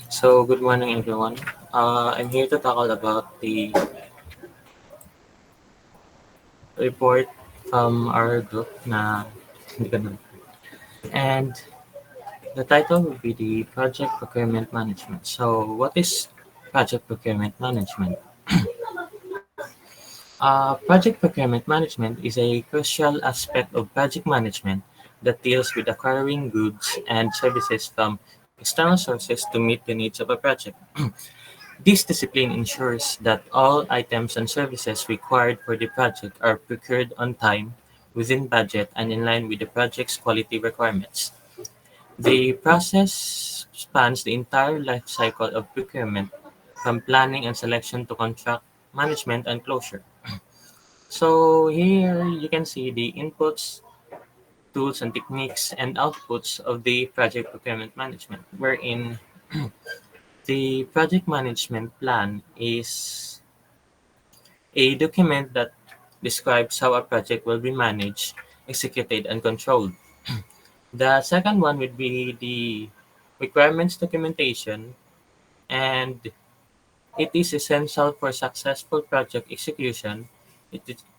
So, good morning, everyone. I'm here to tackle about the report from our group na hindi ko na- and the title will be the Project Procurement Management. So, what is Project Procurement Management? Project Procurement Management is a crucial aspect of project management that deals with acquiring goods and services from external sources to meet the needs of a project. This discipline ensures that all items and services required for the project are procured on time, within budget, and in line with the project's quality requirements. The process spans the entire life cycle of procurement, from planning and selection to contract management and closure. So here you can see the inputs, tools, and techniques and outputs of the project procurement management, wherein the project management plan is a document that describes how a project will be managed, executed, and controlled. The second one would be the requirements documentation, and it is essential for successful project execution.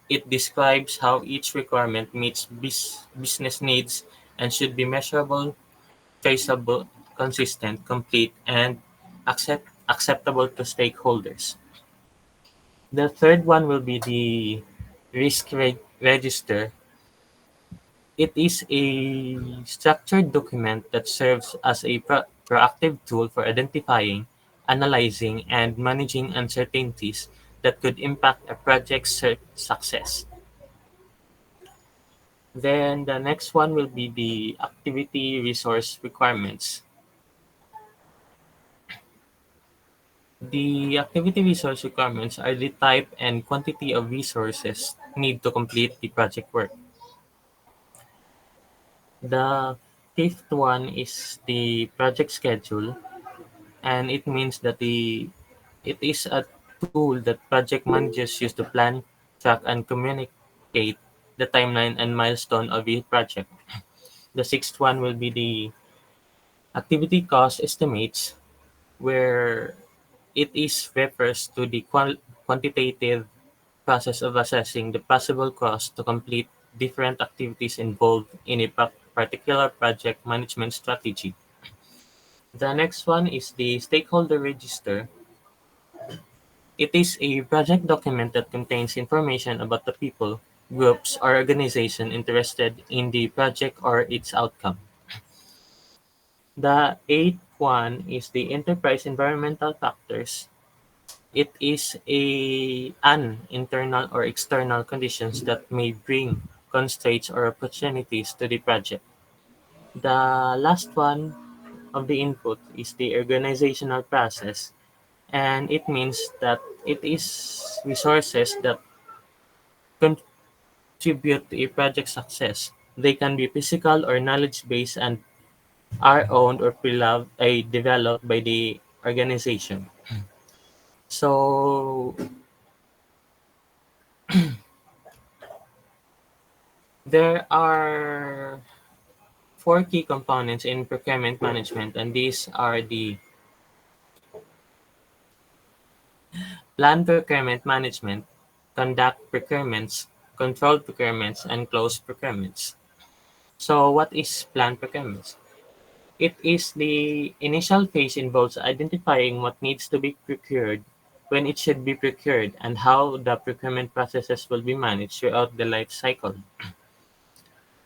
It describes how each requirement meets business needs and should be measurable, traceable, consistent, complete, and acceptable to stakeholders. The third one will be the register. It is a structured document that serves as a proactive tool for identifying, analyzing, and managing uncertainties that could impact a project's success. Then the next one will be the activity resource requirements. The activity resource requirements are the type and quantity of resources need to complete the project work. The fifth one is the project schedule, and it means that it is a tool that project managers use to plan, track, and communicate the timeline and milestone of a project. The sixth one will be the activity cost estimates, where it is refers to the quantitative process of assessing the possible cost to complete different activities involved in a particular project management strategy. The next one is the stakeholder register. It is a project document that contains information about the people, groups, or organization interested in the project or its outcome. The eighth one is the enterprise environmental factors. It is an internal or external conditions that may bring constraints or opportunities to the project. The last one of the input is the organizational process, and it means that it is resources that contribute to a project success. They can be physical or knowledge-based and are owned or developed by the organization. So there are four key components in procurement management, and these are the plan procurement management, conduct procurements, control procurements, and close procurements. So what is plan procurements? It is the initial phase involves identifying what needs to be procured, when it should be procured, and how the procurement processes will be managed throughout the life cycle.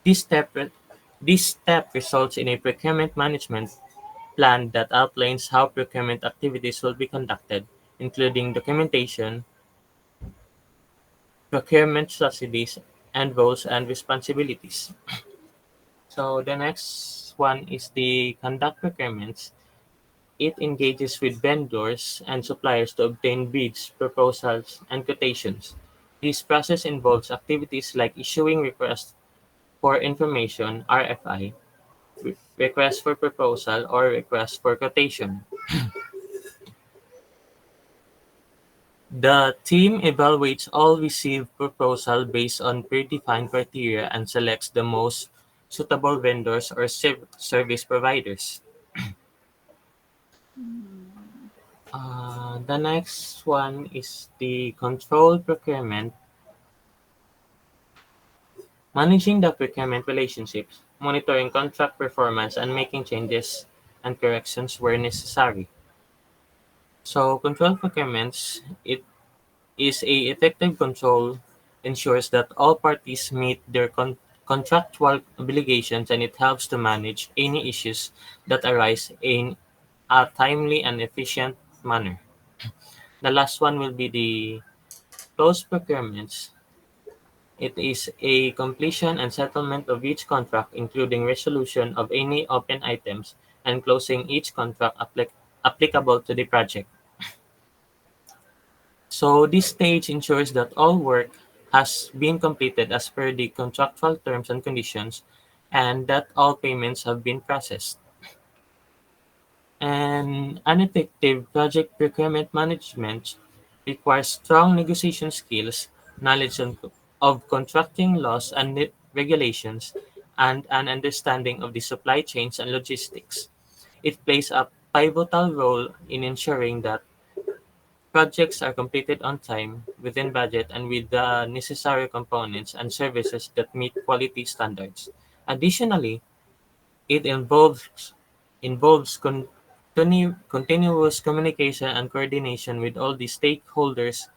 This step, this step results in a procurement management plan that outlines how procurement activities will be conducted, including documentation, procurement subsidies, and roles and responsibilities. So the next one is the conduct procurements. It engages with vendors and suppliers to obtain bids, proposals, and quotations. This process involves activities like issuing requests for information (RFI), request for proposal, or request for quotation. The team evaluates all received proposals based on predefined criteria and selects the most suitable vendors or service providers. Mm. The next one is the control procurement, managing the procurement relationships, monitoring contract performance, and making changes and corrections where necessary. So, control procurements, it is a effective control ensures that all parties meet their contractual obligations and it helps to manage any issues that arise in a timely and efficient manner. The last one will be the close procurements. It is a completion and settlement of each contract, including resolution of any open items and closing each contract applicable to the project. So this stage ensures that all work has been completed as per the contractual terms and conditions and that all payments have been processed. And an effective project procurement management requires strong negotiation skills, knowledge of contracting laws and regulations, and an understanding of the supply chains and logistics. It plays a pivotal role in ensuring that projects are completed on time, within budget, and with the necessary components and services that meet quality standards. Additionally, it involves continuous communication and coordination with all the stakeholders,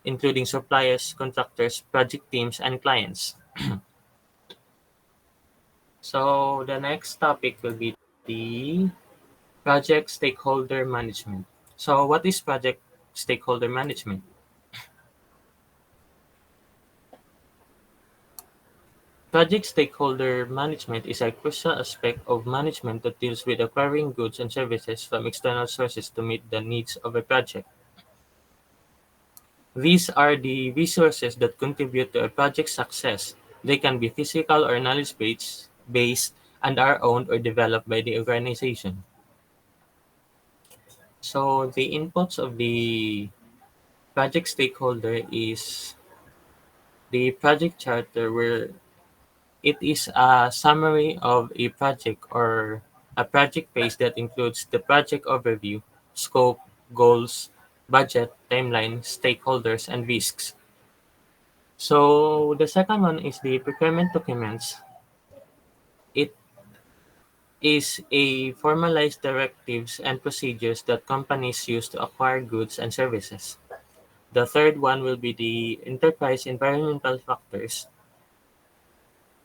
including suppliers, contractors, project teams, and clients. So the next topic will be the project stakeholder management. So what is project stakeholder management? Project stakeholder management is a crucial aspect of management that deals with acquiring goods and services from external sources to meet the needs of a project. These are the resources that contribute to a project's success. They can be physical or knowledge based and are owned or developed by the organization. So the inputs of the project stakeholder is the project charter where it is a summary of a project or a project phase that includes the project overview, scope, goals, budget, timeline, stakeholders, and risks. So the second one is the procurement documents. It is a formalized directives and procedures that companies use to acquire goods and services. The third one will be the enterprise environmental factors,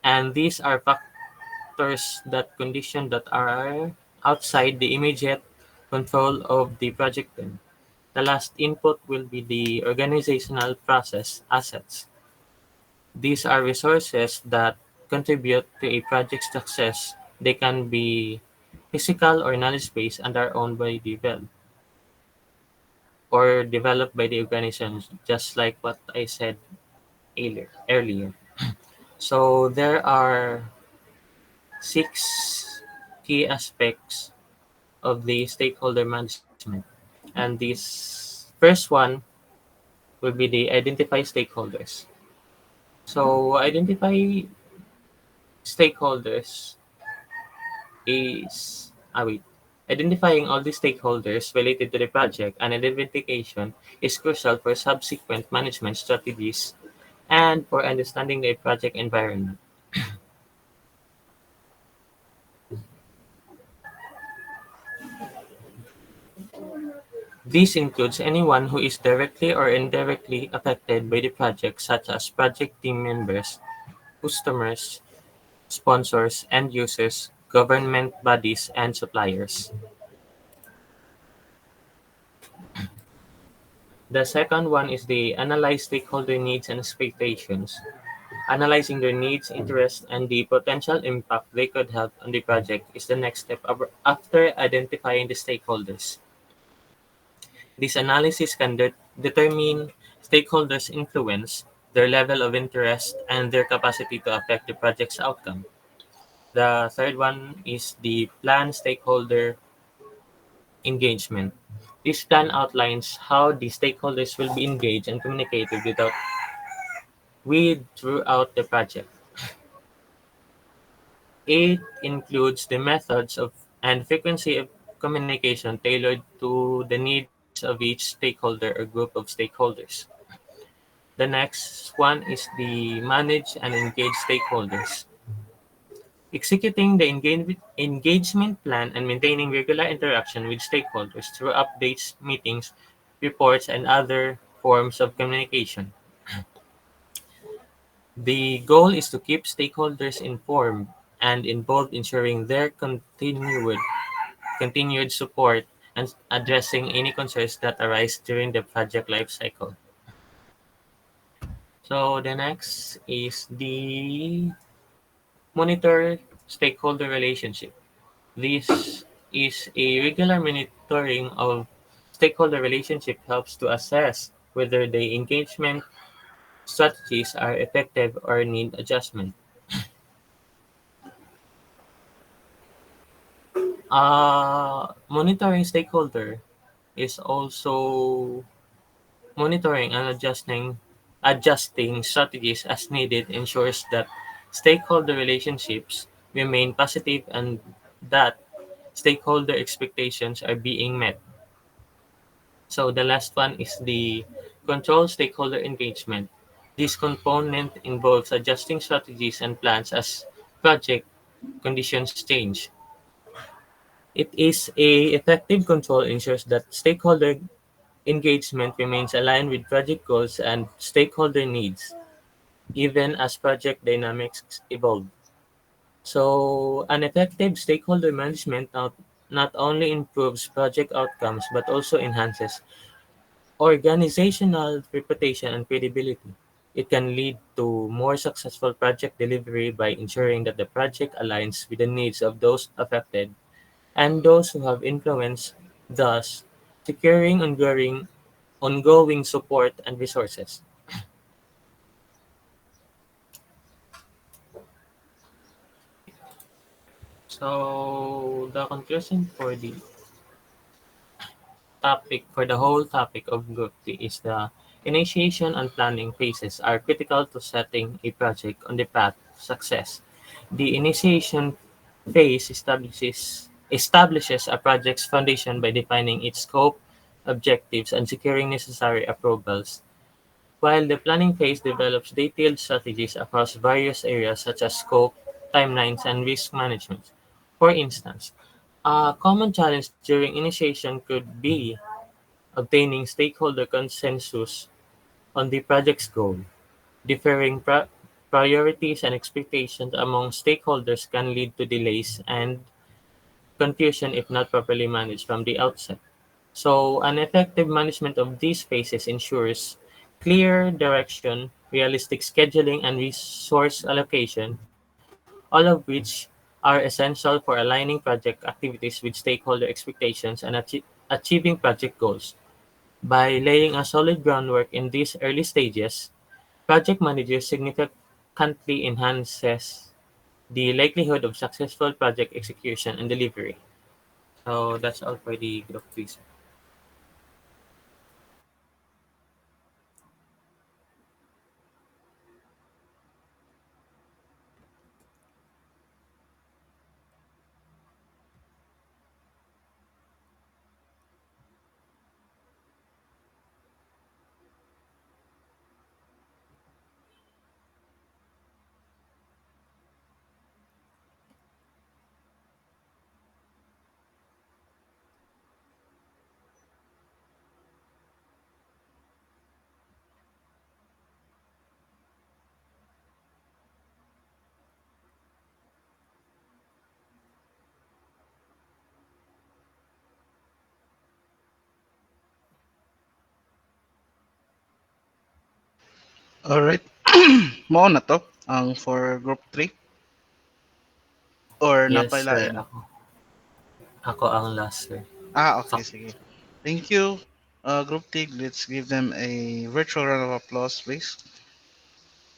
and these are factors that condition that are outside the immediate control of the project team. The last input will be the organizational process assets. These are resources that contribute to a project's success. They can be physical or knowledge-based and are owned by the well or developed by the organization, just like what I said earlier. So there are six key aspects of the stakeholder management. And this first one will be the identify stakeholders. So identify stakeholders is wait. Identifying all the stakeholders related to the project and identification is crucial for subsequent management strategies and for understanding the project environment. This includes anyone who is directly or indirectly affected by the project, such as project team members, customers, sponsors, end users, government bodies, and suppliers. The second one is the analyze stakeholder needs and expectations. Analyzing their needs, interests, and the potential impact they could have on the project is the next step after identifying the stakeholders. This analysis can determine stakeholders' influence, their level of interest, and their capacity to affect the project's outcome. The third one is the plan stakeholder engagement. This plan outlines how the stakeholders will be engaged and communicated with throughout the project. It includes the methods of and frequency communication tailored to the needs of each stakeholder or group of stakeholders. The next one is the manage and engage stakeholders. Executing the engagement plan and maintaining regular interaction with stakeholders through updates, meetings, reports, and other forms of communication. The goal is to keep stakeholders informed and involved, ensuring their continued support and addressing any concerns that arise during the project lifecycle. So the next is the monitor stakeholder relationship. This is a regular monitoring of stakeholder relationship helps to assess whether the engagement strategies are effective or need adjustment. Monitoring stakeholder is also monitoring and adjusting strategies as needed ensures that stakeholder relationships remain positive and that stakeholder expectations are being met. So the last one is the control stakeholder engagement. This component involves adjusting strategies and plans as project conditions change. It is a effective control ensures that stakeholder engagement remains aligned with project goals and stakeholder needs, even as project dynamics evolve. So, an effective stakeholder management not only improves project outcomes but also enhances organizational reputation and credibility. It can lead to more successful project delivery by ensuring that the project aligns with the needs of those affected and those who have influence, thus securing ongoing support and resources. So the conclusion for the whole topic of Group T is the initiation and planning phases are critical to setting a project on the path to success. The initiation phase establishes a project's foundation by defining its scope, objectives, and securing necessary approvals, while the planning phase develops detailed strategies across various areas such as scope, timelines, and risk management. For instance, a common challenge during initiation could be obtaining stakeholder consensus on the project's goal. Differing priorities and expectations among stakeholders can lead to delays and confusion if not properly managed from the outset. So, an effective management of these phases ensures clear direction, realistic scheduling, and resource allocation, all of which are essential for aligning project activities with stakeholder expectations and achieving project goals. By laying a solid groundwork in these early stages, project managers significantly enhances the likelihood of successful project execution and delivery. So that's all for the group quiz. Alright. Mao na to ang for group 3 or Yes, sir. napailain. Ako ang last, sir. Okay, sige. Thank you. Group 3, let's give them a virtual round of applause, please.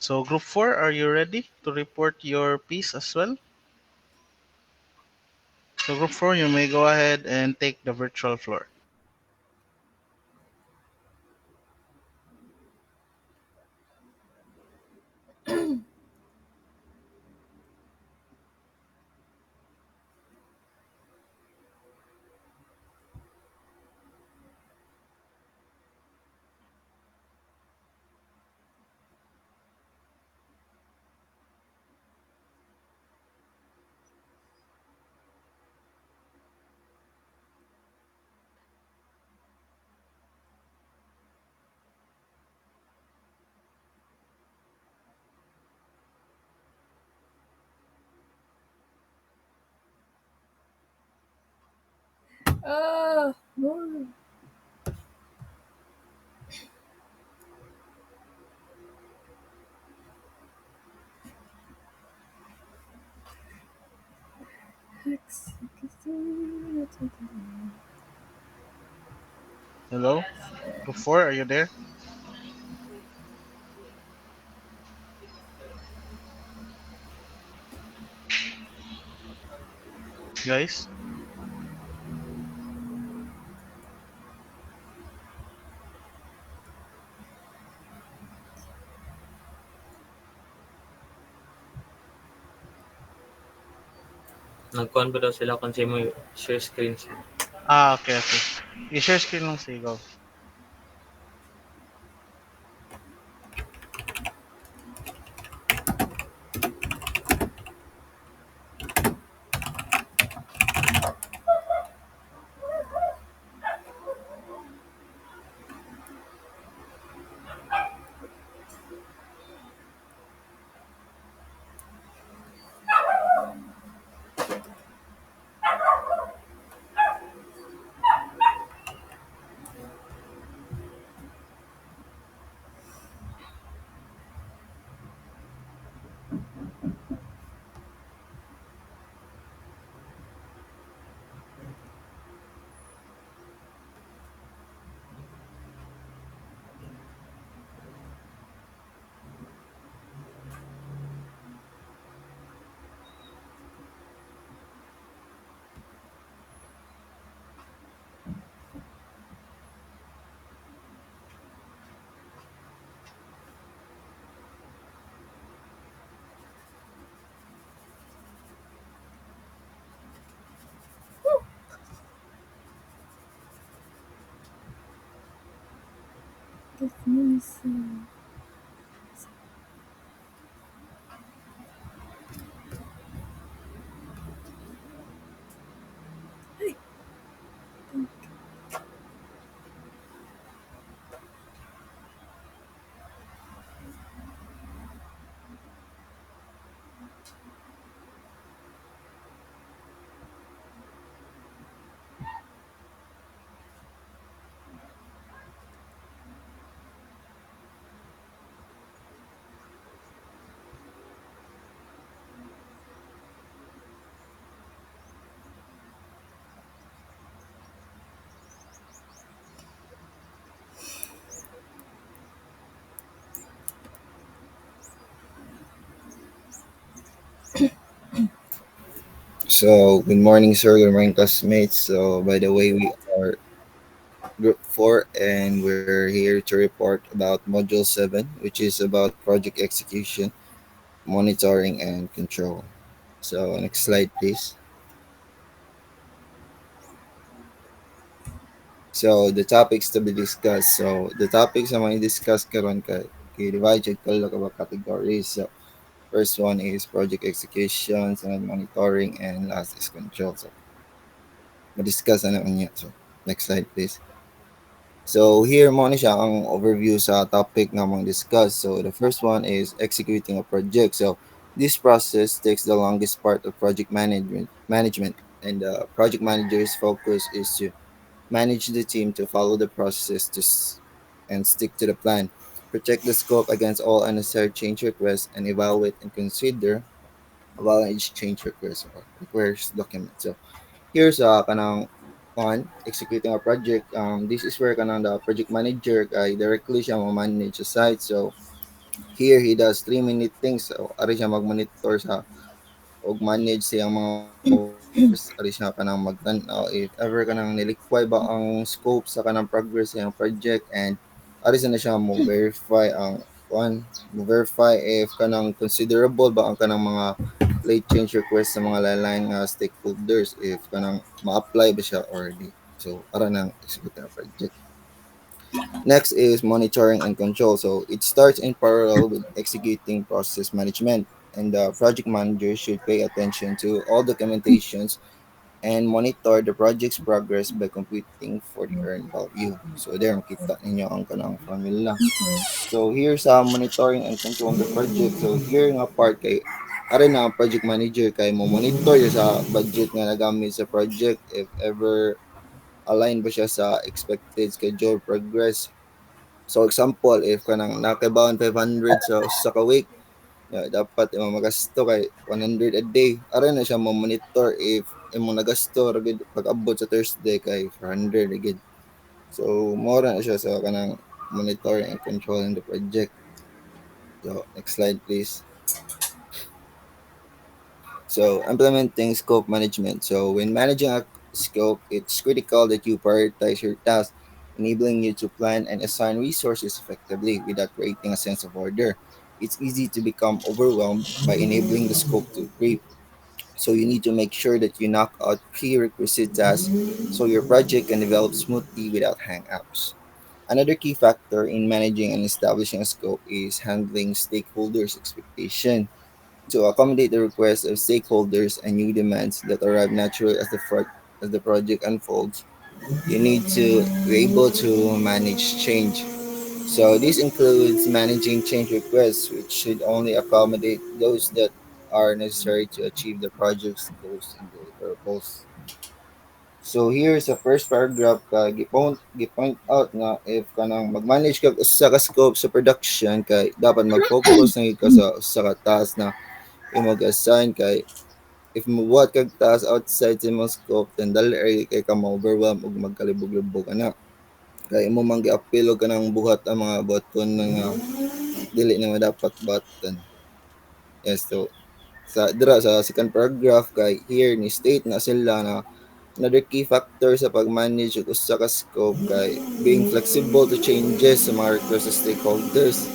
So, Group 4, are you ready to report your piece as well? So, Group 4, you may go ahead and take the virtual floor. Ah, more. Hello? Group 4, are you there? Guys? Nag-con ba daw sila kung sino mo share screen siya? Ah, okay, okay. I-share screen lang si Go. That means. Ay, So, good morning, sir. Good morning, classmates. So, by the way, we are Group 4 and we're here to report about Module 7, which is about project execution, monitoring, and control. So, next slide, please. So, the topics to be discussed. So, the topics na mga discuss karon kay divide yung kalo ka ba categories. So, first one is project execution, and monitoring, and last is control. So, ma-discuss na niya. So, next slide, please. So here mo na siya ang overview sa topic na mong discuss. So the first one is executing a project. So this process takes the longest part of project management and the project manager's focus is to manage the team to follow the process and stick to the plan. Protect the scope against all unnecessary change requests and evaluate and consider about each change request or requires document. So here's kanang on executing a project. This is where kanang the project manager directly siya manage the site. So here he does 3 minute things. So ari siya mag-monitor sa og manage siyang mga workers, ari siya kanang magtan if ever kanang nilikway ba ang scope sa kanang progress sa project, and ari sa na siya mo verify ang mo verify if kanang considerable ba ang kanang mga late change request sa mga lain nga stakeholders, if kanang ma-apply ba siya already. So para nang execute na project. Next is monitoring and control. So it starts in parallel with executing process management, and the project manager should pay attention to all documentations and monitor the project's progress by computing for the earned value. So there makita ninyo ang kanang formula. So here's monitoring and control the project. So here nga part kay are na project manager kay mo monitor sa budget nga nagamit sa project, if ever align ba siya sa expected schedule progress. So example, if kanang nakabound 500 sa ka week, dapat imo magasto kay 100 a day. Aron na siya mo monitor if imo nagasto ra gid pag abot sa Thursday kay 400 gid. So more na siya sa kanang monitoring and controlling the project. So next slide please. So, implementing scope management. So, when managing a scope, it's critical that you prioritize your tasks, enabling you to plan and assign resources effectively without creating a sense of order. It's easy to become overwhelmed by enabling the scope to creep. So, you need to make sure that you knock out prerequisite tasks so your project can develop smoothly without hang-ups. Another key factor in managing and establishing a scope is handling stakeholders' expectation to accommodate the requests of stakeholders and new demands that arrive naturally as the project unfolds. You need to be able to manage change. So this includes managing change requests, which should only accommodate those that are necessary to achieve the project's goals and deliverables. So here's the first paragraph gipoint out nga if kanang mag-manage ka sa ka scope sa production kay dapat mag-focus na gid ka sa ka task na imong assign kay if mabuhat kag task outside sa imong scope then dali ay kay ka ma-overwhelm ug magkalibog-libog ana kay imo man giapil og kanang buhat ang mga button nga dili na dapat button. Yes, so sa second paragraph kay here ni state na sila na another key factor sa pag-manage ug usa ka scope kay being flexible to changes sa mga request sa stakeholders.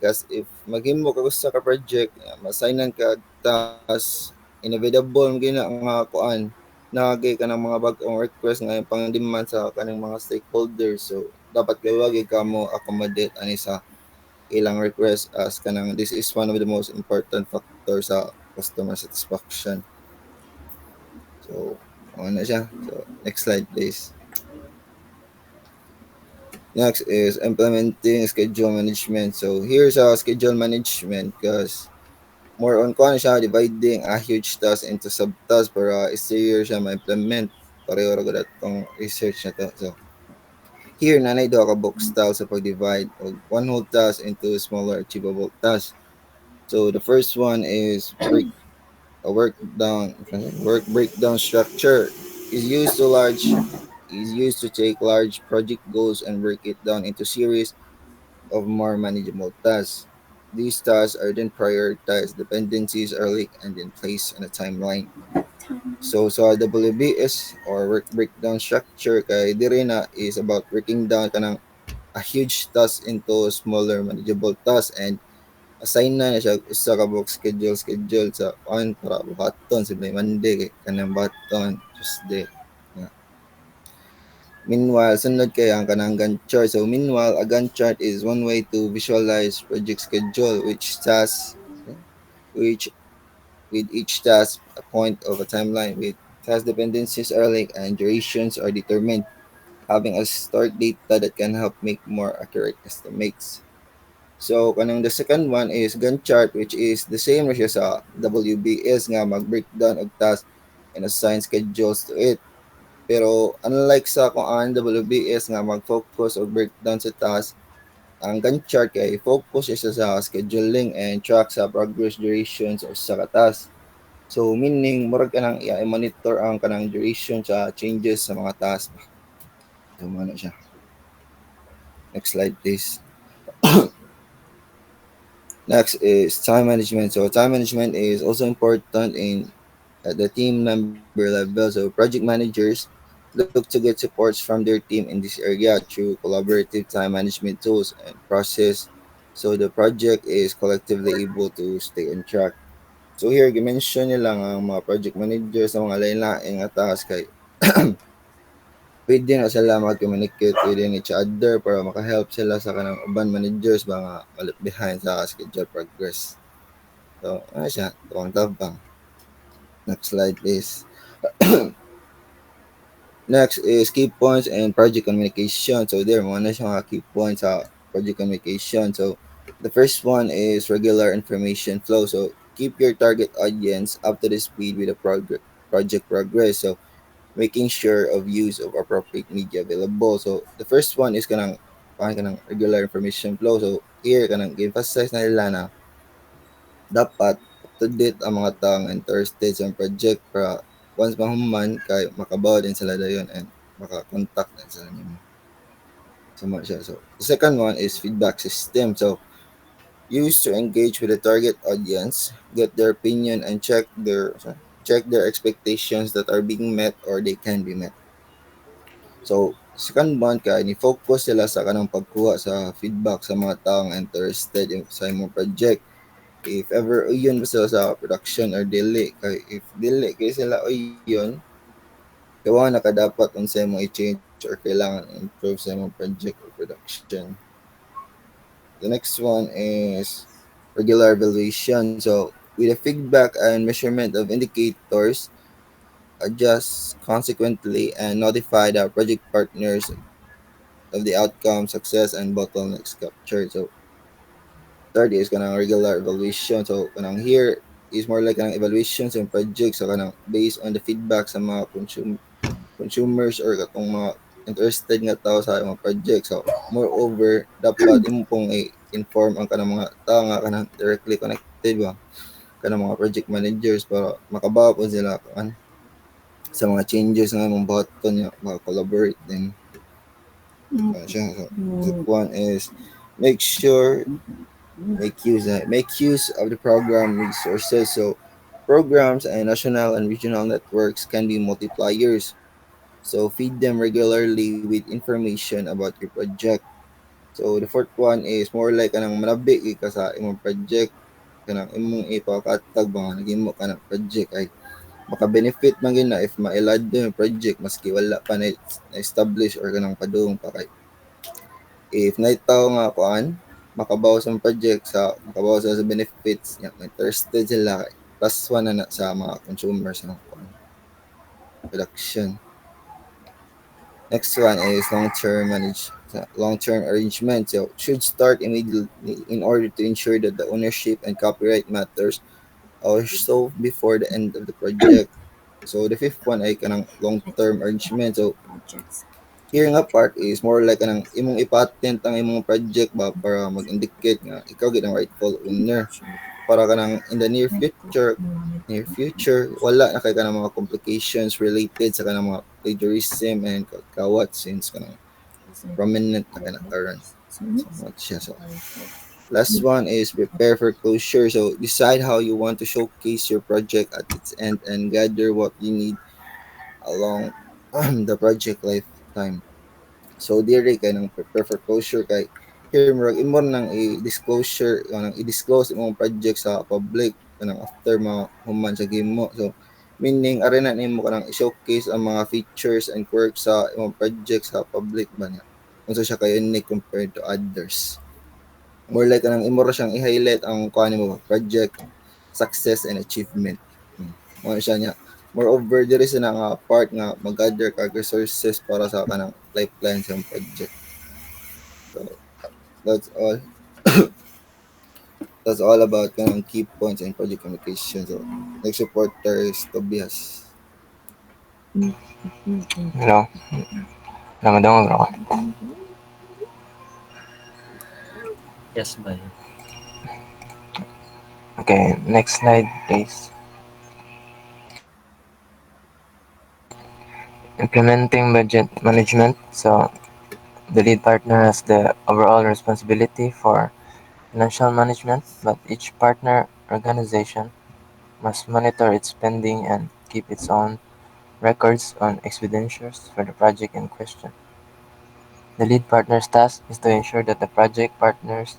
Kasi if maghimo ka usa ka project, masaynan ka task, inevitable gina nga kuan nagay ka ng mga bag-ong request nga pang-demand sa kanang mga stakeholders. So dapat kay wagi ka mo accommodate ani sa ilang request as kanang this is one of the most important factor sa customer satisfaction. So ano na siya. So next slide please. Next is implementing schedule management. So here's our schedule management because more on kuan siya dividing a huge task into subtasks para easier siya ma-implement. Pareho ra gud atong research na to. So here nanay duha ka box style sa pag-divide og one whole task into smaller achievable tasks. So the first one is work breakdown structure is used to large is used to take large project goals and break it down into series of more manageable tasks. These tasks are then prioritized, dependencies are linked and then placed on a timeline. So sa WBS or work breakdown structure kay diri na is about breaking down kanang a huge task into smaller manageable tasks and assign na siya usa ka box schedule sa on para buhaton sa Monday kay kanang baton Tuesday. Meanwhile, sunod kay ang kanang Gantt chart. So meanwhile, a Gantt chart is one way to visualize project schedule which with each task a point of a timeline with task dependencies are linked and durations are determined, having a start data that can help make more accurate estimates. So kanang the second one is Gantt chart which is the same as siya sa WBS nga mag-breakdown og task and assign schedules to it. Pero unlike sa kung ang WBS nga mag-focus o breakdown sa task, ang Gantt chart kay focus siya sa scheduling and track sa progress durations o sa task. So meaning murag ka nang i-monitor ang kanang duration sa changes sa mga task. So ano siya. Next slide please. Next is time management. So time management is also important in at the team member level. So project managers look to get supports from their team in this area through collaborative time management tools and process so the project is collectively able to stay on track. So here, gimension nila nga ang mga project managers sa mga lain-lain nga task kay pwede na sila mag-communicate within each other para makahelp sila sa kanang uban managers ba nga malip behind sa schedule progress. So, ano siya? Tuwang tabang. Next slide please. Next is key points and project communication. So there, mga na siya mga key points sa project communication. So the first one is regular information flow. So keep your target audience up to the speed with the project progress. So making sure of use of appropriate media available. So the first one is kanang regular information flow. So here kanang emphasize na nila na dapat up to date ang mga taong interested sa project para once mahuman kay makabaw din sila dayon and makakontak din sila nimo. So much siya. So the second one is feedback system. So used to engage with the target audience, get their opinion and check their expectations that are being met or they can be met. So, second one kay ni focus sila sa kanang pagkuha sa feedback sa mga taong interested sa imong project. If ever uyon ba sila sa production or dili kay if dili kay sila uyon, kawa na kadapat unsa imong i-change or kailangan improve sa imong project or production. The next one is regular evaluation. So, with the feedback and measurement of indicators, adjust consequently and notify the project partners of the outcome, success, and bottlenecks captured. So, third is kanang regular evaluation. So, kanang here is more like kanang evaluations and projects so kanang based on the feedback sa mga consumers or katong mga interested nga tao sa mga project. So, moreover, dapat imo pong i-inform ang kanang mga tao nga kanang directly connected ba kanang mga project managers para makabawa po sila sa mga changes nga imong button nga maka-collaborate din. Siya. So, the one is make sure make use of the program resources. So programs and national and regional networks can be multipliers. So feed them regularly with information about your project. So the fourth one is more like kanang manabi ka sa imong project kanang imong ipakatag mga nagimo ka ng project ay maka-benefit man gyud na if mailad yung project maski wala pa na-establish or kanang padung pa kay if naitaw nga kuan makabaw sa project makabaw sa benefits nga interested sila plus one na sa mga consumers ng kuan production. Next one is long-term arrangement. So should start immediately in order to ensure that the ownership and copyright matters are solved before the end of the project. So the fifth one ay kanang long-term arrangement. So Projects. here nga part is more like kanang imong ipatent ang imong project ba para mag-indicate nga ikaw gid ang rightful owner para kanang in the near future wala na kay kanang mga complications related sa kanang mga plagiarism and kawat since kanang prominent na kanang karon. So much siya. So last one is prepare for closure. So decide how you want to showcase your project at its end and gather what you need along the project lifetime. So diri kay nang prepare for closure kay here murag imo nang i-disclosure nang i-disclose imong project sa public kanang after mga human sa game mo. So meaning ari na nimo kanang i-showcase ang mga features and quirks sa imong project sa public ba niya. Unsa siya kay unique compared to others. More like kanang imo ra siyang i-highlight ang kuan mo project success and achievement. Mo siya niya. Moreover, there is na nga part nga mag-gather kag resources para sa kanang lifeline sa project. So, that's all. That's all about kanang key points in project communication. So, next reporter is Tobias. Hello. Namadungog ako. Yes, bye. Okay, next slide, please. Implementing budget management. So, the lead partner has the overall responsibility for financial management, but each partner organization must monitor its spending and keep its own records on expenditures for the project in question. The lead partner's task is to ensure that the project partners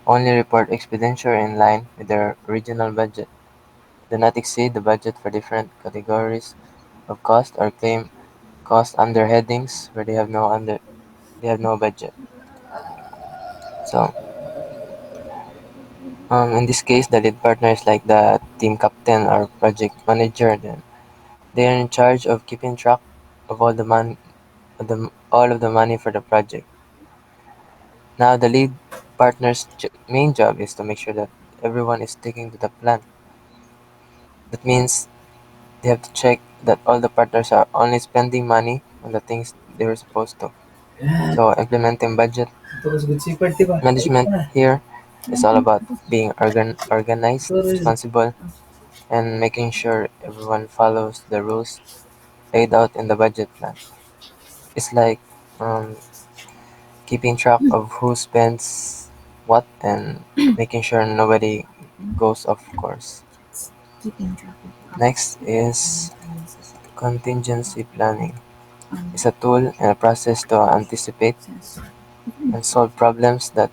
only report expenditure in line with their original budget, do not exceed the budget for different categories of cost, or claim costs under headings where they have no budget. So, in this case, the lead partner is like the team captain or project manager. Then they are in charge of keeping track of all of the money for the project. Now, the lead partner's main job is to make sure that everyone is sticking to the plan. That means They have to check that all the partners are only spending money on the things they were supposed to. So implementing budget management here is all about being organized, responsible, and making sure everyone follows the rules laid out in the budget plan. It's like um, keeping track of who spends what and making sure nobody goes off course. Keeping track of Next is contingency planning. It's a tool and a process to anticipate and solve problems that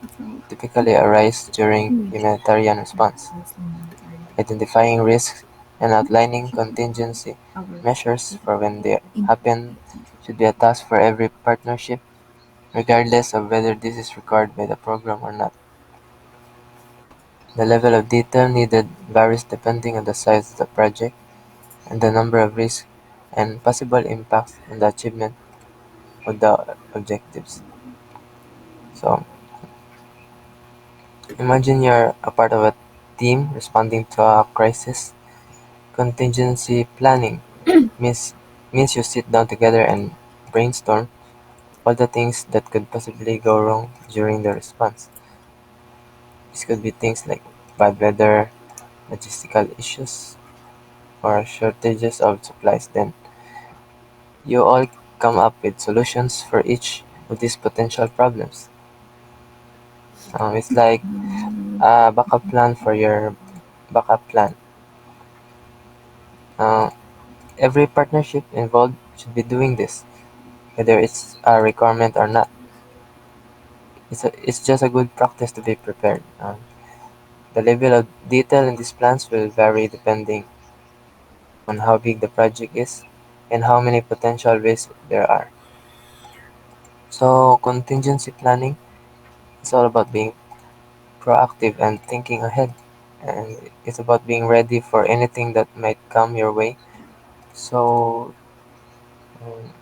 typically arise during humanitarian response. Identifying risks and outlining contingency measures for when they happen should be a task for every partnership, regardless of whether this is required by the program or not. The level of detail needed varies depending on the size of the project and the number of risks and possible impacts on the achievement of the objectives. So, imagine you're a part of a team responding to a crisis. Contingency planning means, means you sit down together and brainstorm all the things that could possibly go wrong during the response. This could be things like bad weather, logistical issues, or shortages of supplies. Then you all come up with solutions for each of these potential problems. It's like a backup plan for your backup plan. Uh, every partnership involved should be doing this, whether it's a requirement or not. It's just a good practice to be prepared. The level of detail in these plans will vary depending on how big the project is and how many potential risks there are. So, contingency planning is all about being proactive and thinking ahead. And it's about being ready for anything that might come your way. So, um,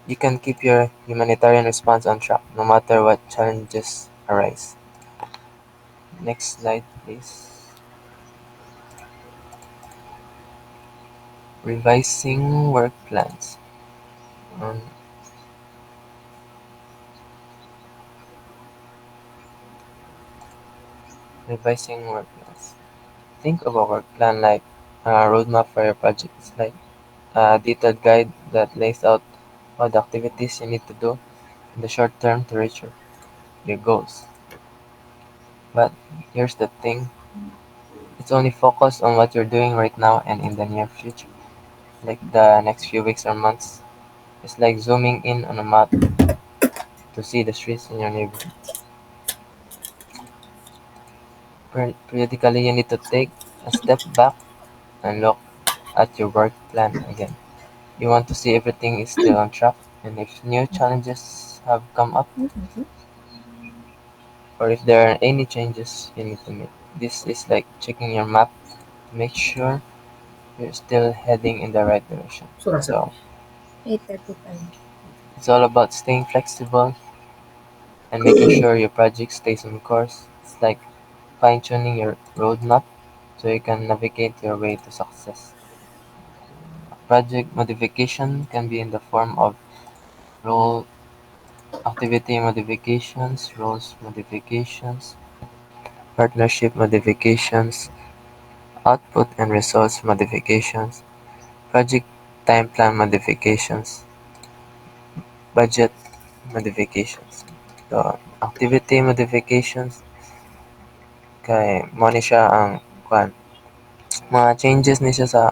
you can keep your humanitarian response on track no matter what challenges arise. Next slide, please. Revising work plans. Um, revising work plans. Think of a work plan like a roadmap for your project. It's like a detailed guide that lays out all the activities you need to do in the short term to reach your goals. But here's the thing, it's only focused on what you're doing right now and in the near future, like the next few weeks or months. It's like zooming in on a map to see the streets in your neighborhood. Periodically, you need to take a step back and look at your work plan again. You want to see everything is still on track, and if new challenges have come up, or if there are any changes you need to make. This is like checking your map to make sure you're still heading in the right direction. So 8:35. it's all about staying flexible and making sure your project stays on course. It's like fine-tuning your roadmap so you can navigate your way to success. Project modification can be in the form of role activity modifications, roles modifications, partnership modifications, output and results modifications, project time plan modifications, budget modifications. So, activity modifications kay mao ni siya ang kuan mga changes ni siya sa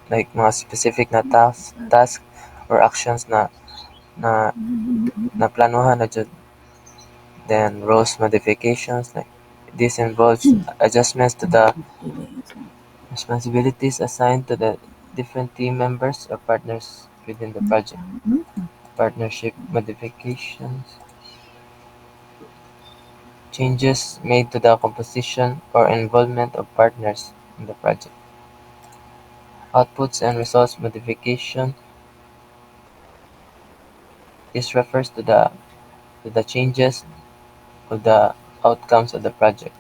like mga specific na task or actions na naplanuhan na jud. Then roles modifications like this involves adjustments to the responsibilities assigned to the different team members or partners within the project. Partnership modifications, changes made to the composition or involvement of partners in the project. Outputs and results modification, this refers to the changes of the outcomes of the project.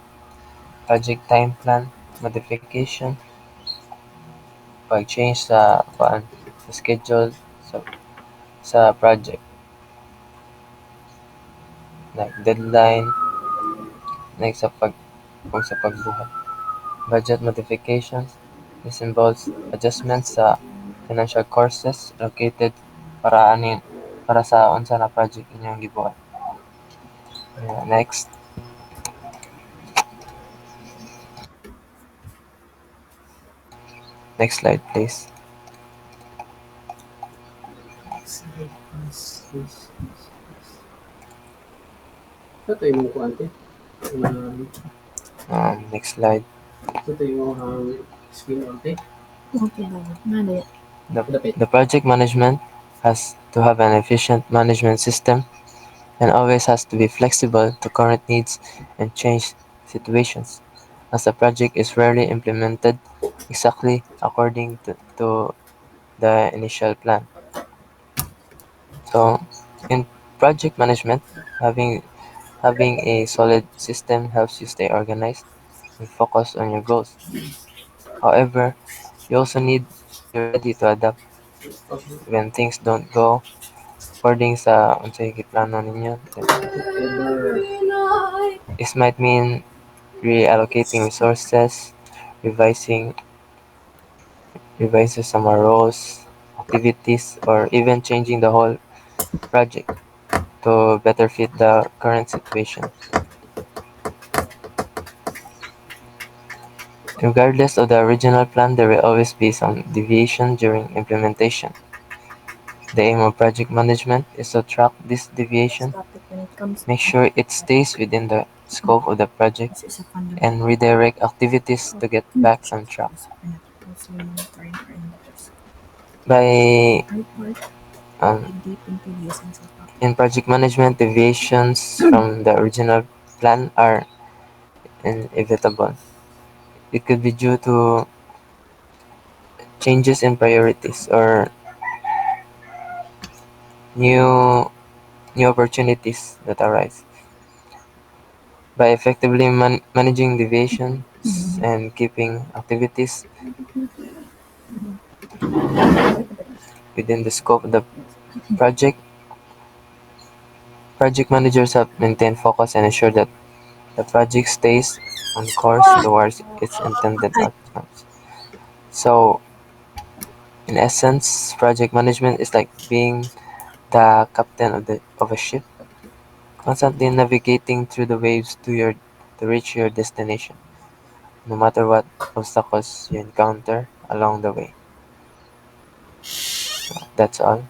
Project time plan modification pag-change sa schedule sa project, like deadline, like kung sa pagbuhat. Budget modifications. This involves adjustments sa financial courses allocated para sa unsa na project inyong gibuhat. Next. Next slide, please. Ito yung kuante. Next slide. Ito yung screen ante. Okay ba? Nada. The project management has to have an efficient management system and always has to be flexible to current needs and change situations, as the project is rarely implemented exactly according to the initial plan. So, in project management, having a solid system helps you stay organized and focus on your goals. However, you also need to be ready to adapt when things don't go according sa unsay giplano ninyo. This might mean reallocating resources, revising some roles, activities, or even changing the whole project to better fit the current situation. Regardless of the original plan, there will always be some deviation during implementation. The aim of project management is to track this deviation, Topic when it comes make sure it stays within the scope of the project, this is a fundamental and redirect activities to get back on track. we're not closely monitoring our endeavors. By Report um, dig deep into the essential topic. in project management, deviations from the original plan are inevitable. It could be due to changes in priorities or new new opportunities that arise. By effectively managing deviations and keeping activities within the scope of the project, project managers help maintain focus and ensure that the project stays on course towards its intended outcomes. So, in essence, project management is like being the captain of a ship, constantly navigating through the waves to reach your destination, no matter what obstacles you encounter along the way. That's all.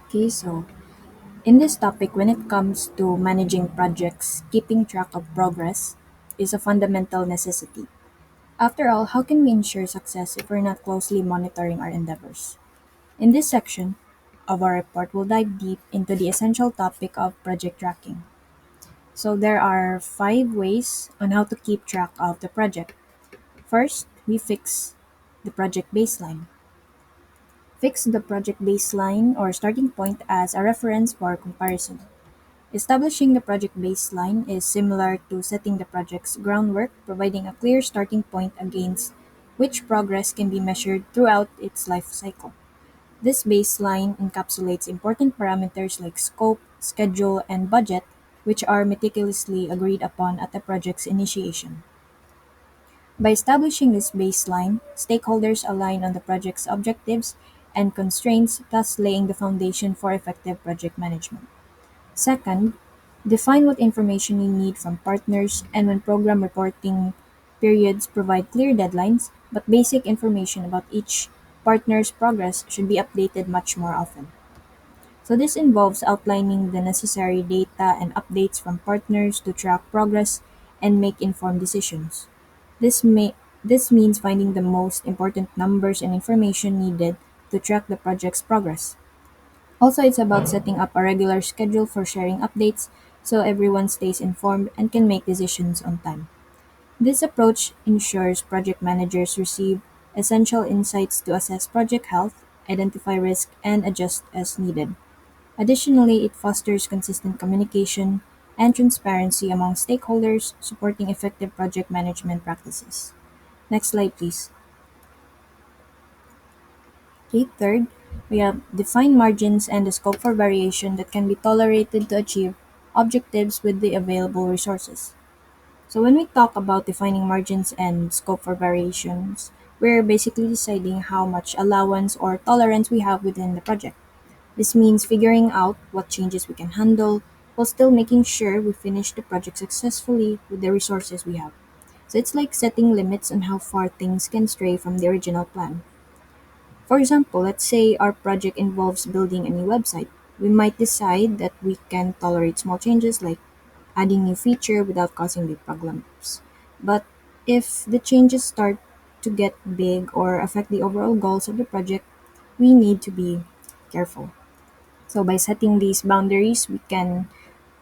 Okay, so in this topic, when it comes to managing projects, keeping track of progress is a fundamental necessity. After all, how can we ensure success if we're not closely monitoring our endeavors? In this section of our report, we'll dive deep into the essential topic of project tracking. So, there are 5 ways on how to keep track of the project. First, we fix the project baseline. Fix the project baseline or starting point as a reference for comparison. Establishing the project baseline is similar to setting the project's groundwork, providing a clear starting point against which progress can be measured throughout its life cycle. This baseline encapsulates important parameters like scope, schedule, and budget, which are meticulously agreed upon at the project's initiation. By establishing this baseline, stakeholders align on the project's objectives and constraints, thus laying the foundation for effective project management. Second, define what information you need from partners, and when program reporting periods provide clear deadlines, but basic information about each partner's progress should be updated much more often. So this involves outlining the necessary data and updates from partners to track progress and make informed decisions. This means finding the most important numbers and information needed to track the project's progress. Also, it's about setting up a regular schedule for sharing updates so everyone stays informed and can make decisions on time. This approach ensures project managers receive essential insights to assess project health, identify risk, and adjust as needed. Additionally, it fosters consistent communication and transparency among stakeholders, supporting effective project management practices. Next slide, please. Okay, third, we have define margins and the scope for variation that can be tolerated to achieve objectives with the available resources. So when we talk about defining margins and scope for variations, we're basically deciding how much allowance or tolerance we have within the project. This means figuring out what changes we can handle while still making sure we finish the project successfully with the resources we have. So it's like setting limits on how far things can stray from the original plan. For example, let's say our project involves building a new website. We might decide that we can tolerate small changes like adding new feature without causing big problems. But if the changes start to get big or affect the overall goals of the project, we need to be careful. So by setting these boundaries, we can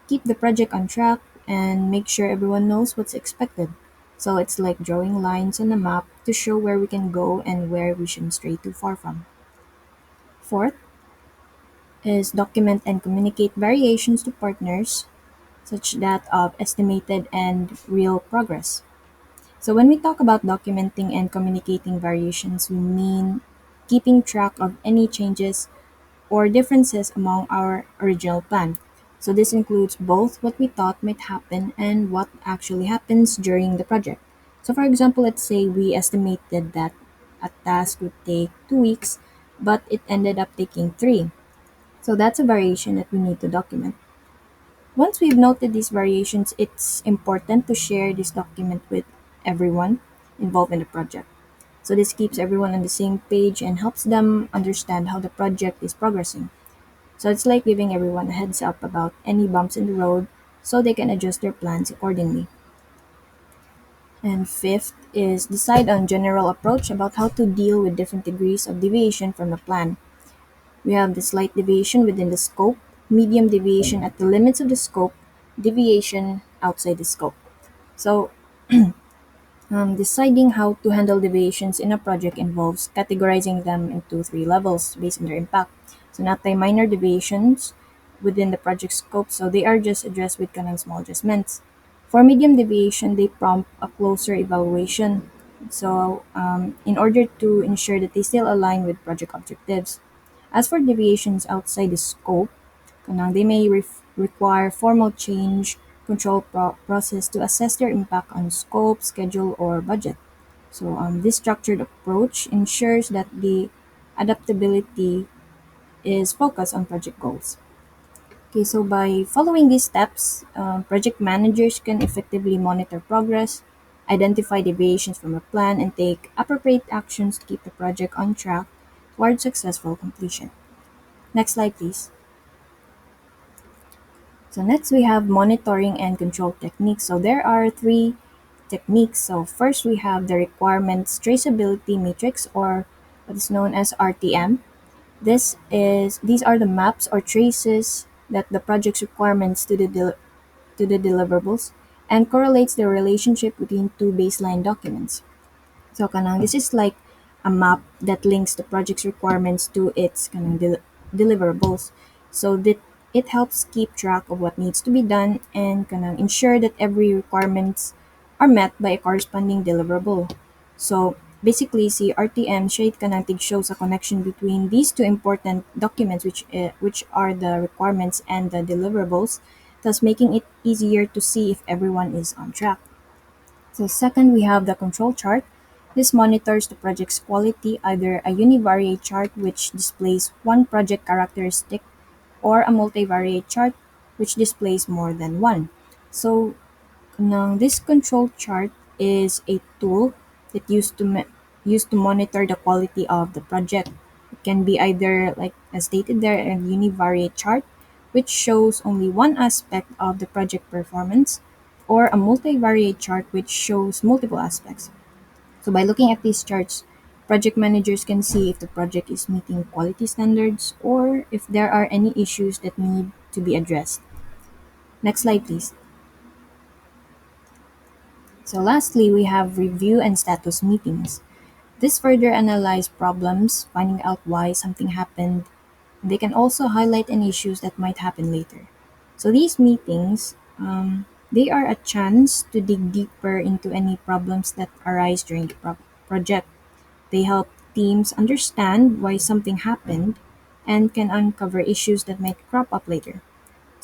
keep the project on track and make sure everyone knows what's expected. So it's like drawing lines on a map to show where we can go and where we shouldn't stray too far from. Fourth is document and communicate variations to partners such that of estimated and real progress. So when we talk about documenting and communicating variations, we mean keeping track of any changes or differences among our original plan. So this includes both what we thought might happen and what actually happens during the project. So for example, let's say we estimated that a task would take 2 weeks, but it ended up taking three. So that's a variation that we need to document. Once we've noted these variations, it's important to share this document with everyone involved in the project. So this keeps everyone on the same page and helps them understand how the project is progressing. So it's like giving everyone a heads up about any bumps in the road so they can adjust their plans accordingly. And fifth is decide on general approach about how to deal with different degrees of deviation from the plan. We have the slight deviation within the scope, medium deviation at the limits of the scope, deviation outside the scope. So deciding how to handle deviations in a project involves categorizing them into three levels based on their impact. So not by minor deviations within the project scope, so they are just addressed with kind of small adjustments. For medium deviation, they prompt a closer evaluation. So in order to ensure that they still align with project objectives. As for deviations outside the scope, they may require formal change control process to assess their impact on scope, schedule, or budget. So this structured approach ensures that the adaptability is focused on project goals. Okay, so by following these steps, project managers can effectively monitor progress, identify deviations from a plan, and take appropriate actions to keep the project on track toward successful completion. Next slide, please. So next we have monitoring and control techniques. So there are three techniques. So first we have the requirements traceability matrix or what is known as RTM. These are the maps or traces that the project's requirements to the deliverables and correlates the relationship between two baseline documents. So kanang this is like a map that links the project's requirements to its kanang deliverables. So that it helps keep track of what needs to be done and kanang ensure that every requirements are met by a corresponding deliverable. So basically, si RTM shade kanang shows a connection between these two important documents, which are the requirements and the deliverables, thus making it easier to see if everyone is on track. So second, we have the control chart. This monitors the project's quality, either a univariate chart which displays one project characteristic or a multivariate chart which displays more than one. So now this control chart is a tool that used to monitor the quality of the project. It can be either like as stated there a univariate chart which shows only one aspect of the project performance or a multivariate chart which shows multiple aspects. So by looking at these charts, project managers can see if the project is meeting quality standards or if there are any issues that need to be addressed. Next slide, please. So lastly, we have review and status meetings. This further analyze problems, finding out why something happened. They can also highlight any issues that might happen later. So these meetings, they are a chance to dig deeper into any problems that arise during the project. They help teams understand why something happened and can uncover issues that might crop up later.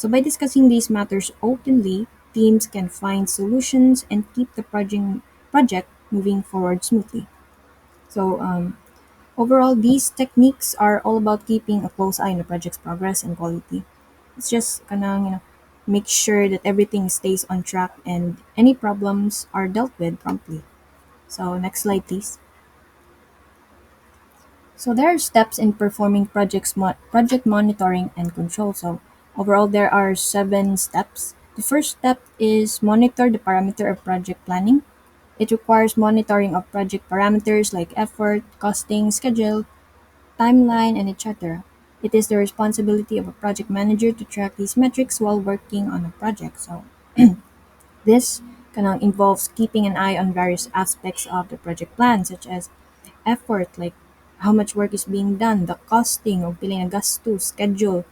So by discussing these matters openly, teams can find solutions and keep the project moving forward smoothly. So overall, these techniques are all about keeping a close eye on the project's progress and quality. It's just gonna, make sure that everything stays on track and any problems are dealt with promptly. So next slide, please. So there are steps in performing project monitoring and control. So overall, there are 7 steps. The first step is monitor the parameter of project planning. It requires monitoring of project parameters like effort, costing, schedule, timeline, and etc. It is the responsibility of a project manager to track these metrics while working on a project. So this kind of involves keeping an eye on various aspects of the project plan, such as effort, like how much work is being done, the costing o pila ng gastos, schedule,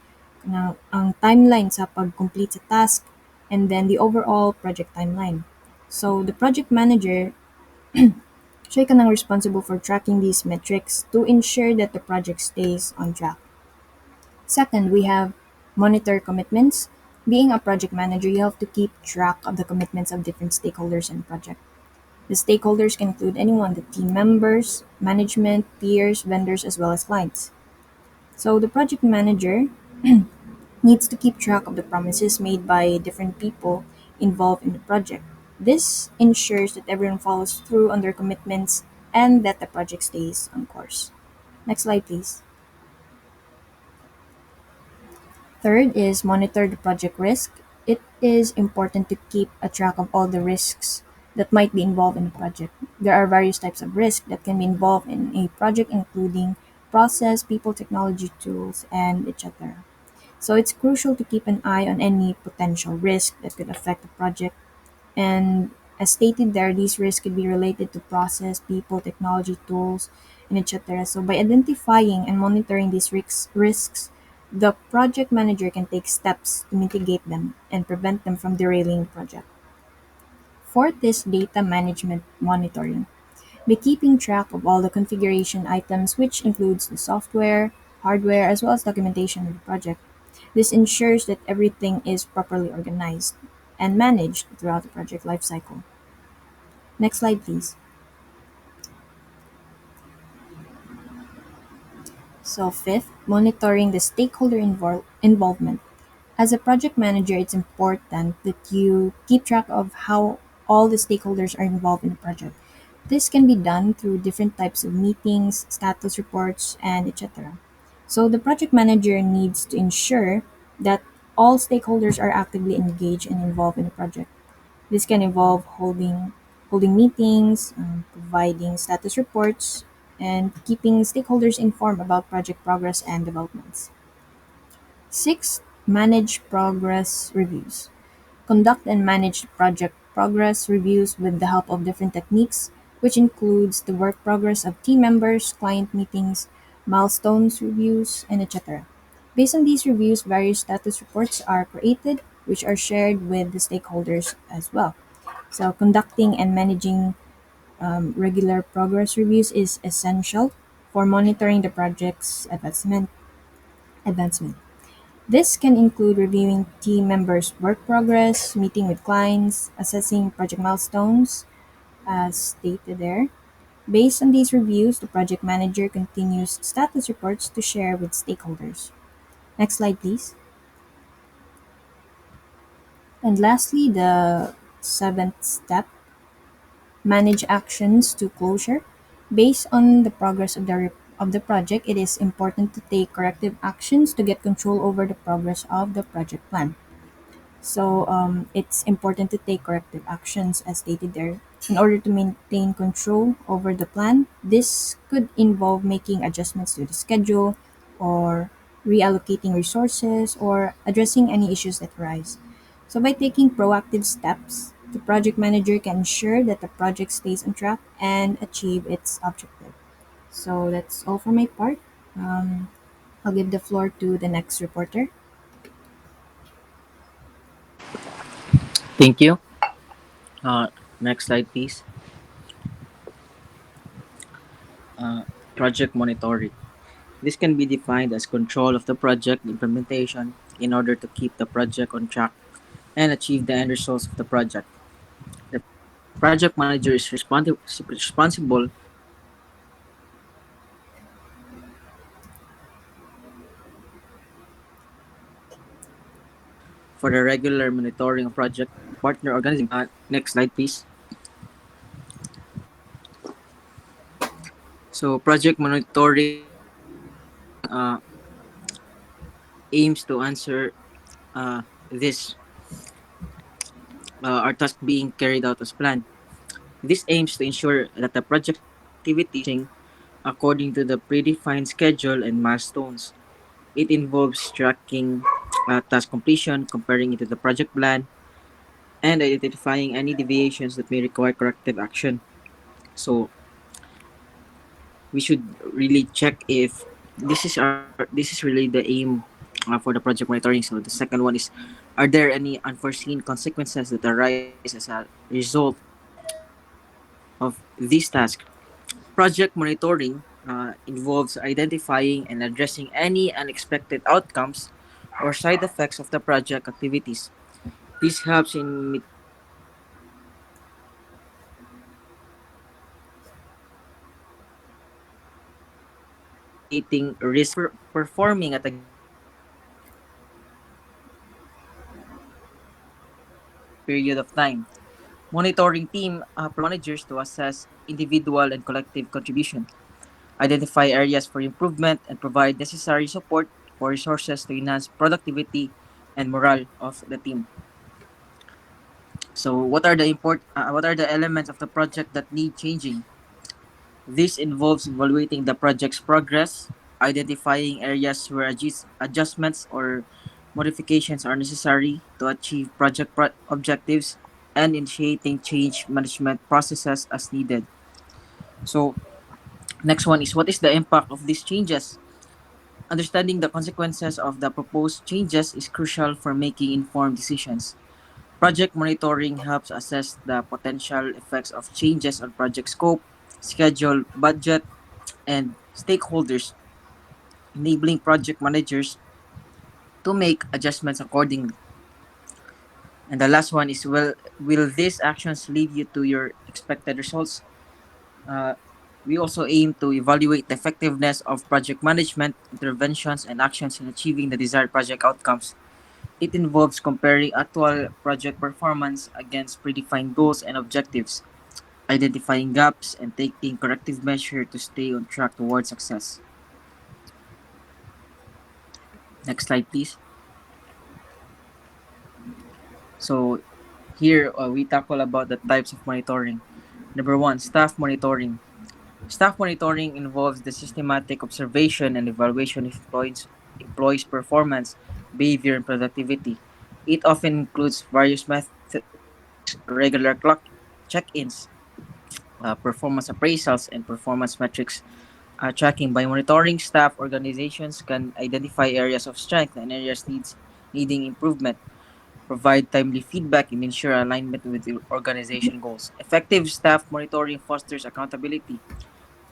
ang timeline sa pag-complete sa task, and then the overall project timeline. So the project manager, siya ka nang responsible for tracking these metrics to ensure that the project stays on track. Second, we have monitor commitments. Being a project manager, you have to keep track of the commitments of different stakeholders in the project. The stakeholders can include anyone, the team members, management, peers, vendors, as well as clients. So the project manager needs to keep track of the promises made by different people involved in the project. This ensures that everyone follows through on their commitments and that the project stays on course. Next slide, please. Third is monitor the project risk. It is important to keep a track of all the risks that might be involved in the project. There are various types of risk that can be involved in a project, including process, people, technology, tools, and etc. So it's crucial to keep an eye on any potential risk that could affect the project. And as stated there, these risks could be related to process, people, technology, tools, and etc. So by identifying and monitoring these risks, the project manager can take steps to mitigate them and prevent them from derailing the project. Fourth is data management monitoring. By keeping track of all the configuration items, which includes the software, hardware, as well as documentation of the project, this ensures that everything is properly organized and managed throughout the project lifecycle. Next slide, please. So, fifth, monitoring the stakeholder involvement. As a project manager, it's important that you keep track of how all the stakeholders are involved in the project. This can be done through different types of meetings, status reports, and etc. So the project manager needs to ensure that all stakeholders are actively engaged and involved in the project. This can involve holding meetings, providing status reports, and keeping stakeholders informed about project progress and developments. Sixth, manage progress reviews. Conduct and manage project progress reviews with the help of different techniques, which includes the work progress of team members, client meetings, milestones reviews, and etc. Based on these reviews, various status reports are created, which are shared with the stakeholders as well. So, conducting and managing regular progress reviews is essential for monitoring the project's advancement. This can include reviewing team members' work progress, meeting with clients, assessing project milestones, as stated there. Based on these reviews, the project manager continues status reports to share with stakeholders. Next slide, please. And lastly, the seventh step, manage actions to closure. Based on the progress of the project, it is important to take corrective actions to get control over the progress of the project plan. So it's important to take corrective actions as stated there in order to maintain control over the plan. This could involve making adjustments to the schedule or reallocating resources or addressing any issues that arise. So by taking proactive steps, The project manager can ensure that the project stays on track and achieve its objective. So that's all for my part. Um, I'll give the floor to the next reporter. Thank you. Next slide, please. Uh, Project monitoring. This can be defined as control of the project implementation in order to keep the project on track and achieve the end results of the project. The project manager is responsible for the regular monitoring of project partner organization. Next slide, please. So, project monitoring aims to answer this are tasks being carried out as planned. This aims to ensure that the project activity is according to the predefined schedule and milestones. It involves tracking task completion, comparing it to the project plan, and identifying any deviations that may require corrective action. So we should really check if this is really the aim for the project monitoring. So the second one is, are there any unforeseen consequences that arise as a result of this task? Project monitoring involves identifying and addressing any unexpected outcomes or side effects of the project activities. This helps in mitigating risk performing at a given period of time. Monitoring team managers to assess individual and collective contribution, identify areas for improvement, and provide necessary support or resources to enhance productivity and morale of the team. So, what are the elements of the project that need changing? This involves evaluating the project's progress, identifying areas where adjustments or modifications are necessary to achieve objectives, and initiating change management processes as needed. So, next one is, what is the impact of these changes? Understanding the consequences of the proposed changes is crucial for making informed decisions. Project monitoring helps assess the potential effects of changes on project scope, schedule, budget, and stakeholders, enabling project managers to make adjustments accordingly. And the last one is, will these actions lead you to your expected results? Uh, we also aim to evaluate the effectiveness of project management interventions and actions in achieving the desired project outcomes. It involves comparing actual project performance against predefined goals and objectives, identifying gaps, and taking corrective measures to stay on track towards success. Next slide, please. So here we tackle about the types of monitoring. Number one, staff monitoring. Staff monitoring involves the systematic observation and evaluation of employees' performance, behavior, and productivity. It often includes various methods, regular clock check-ins, performance appraisals, and performance metrics tracking. By monitoring, staff organizations can identify areas of strength and areas needing improvement, provide timely feedback, and ensure alignment with the organization goals. Effective staff monitoring fosters accountability,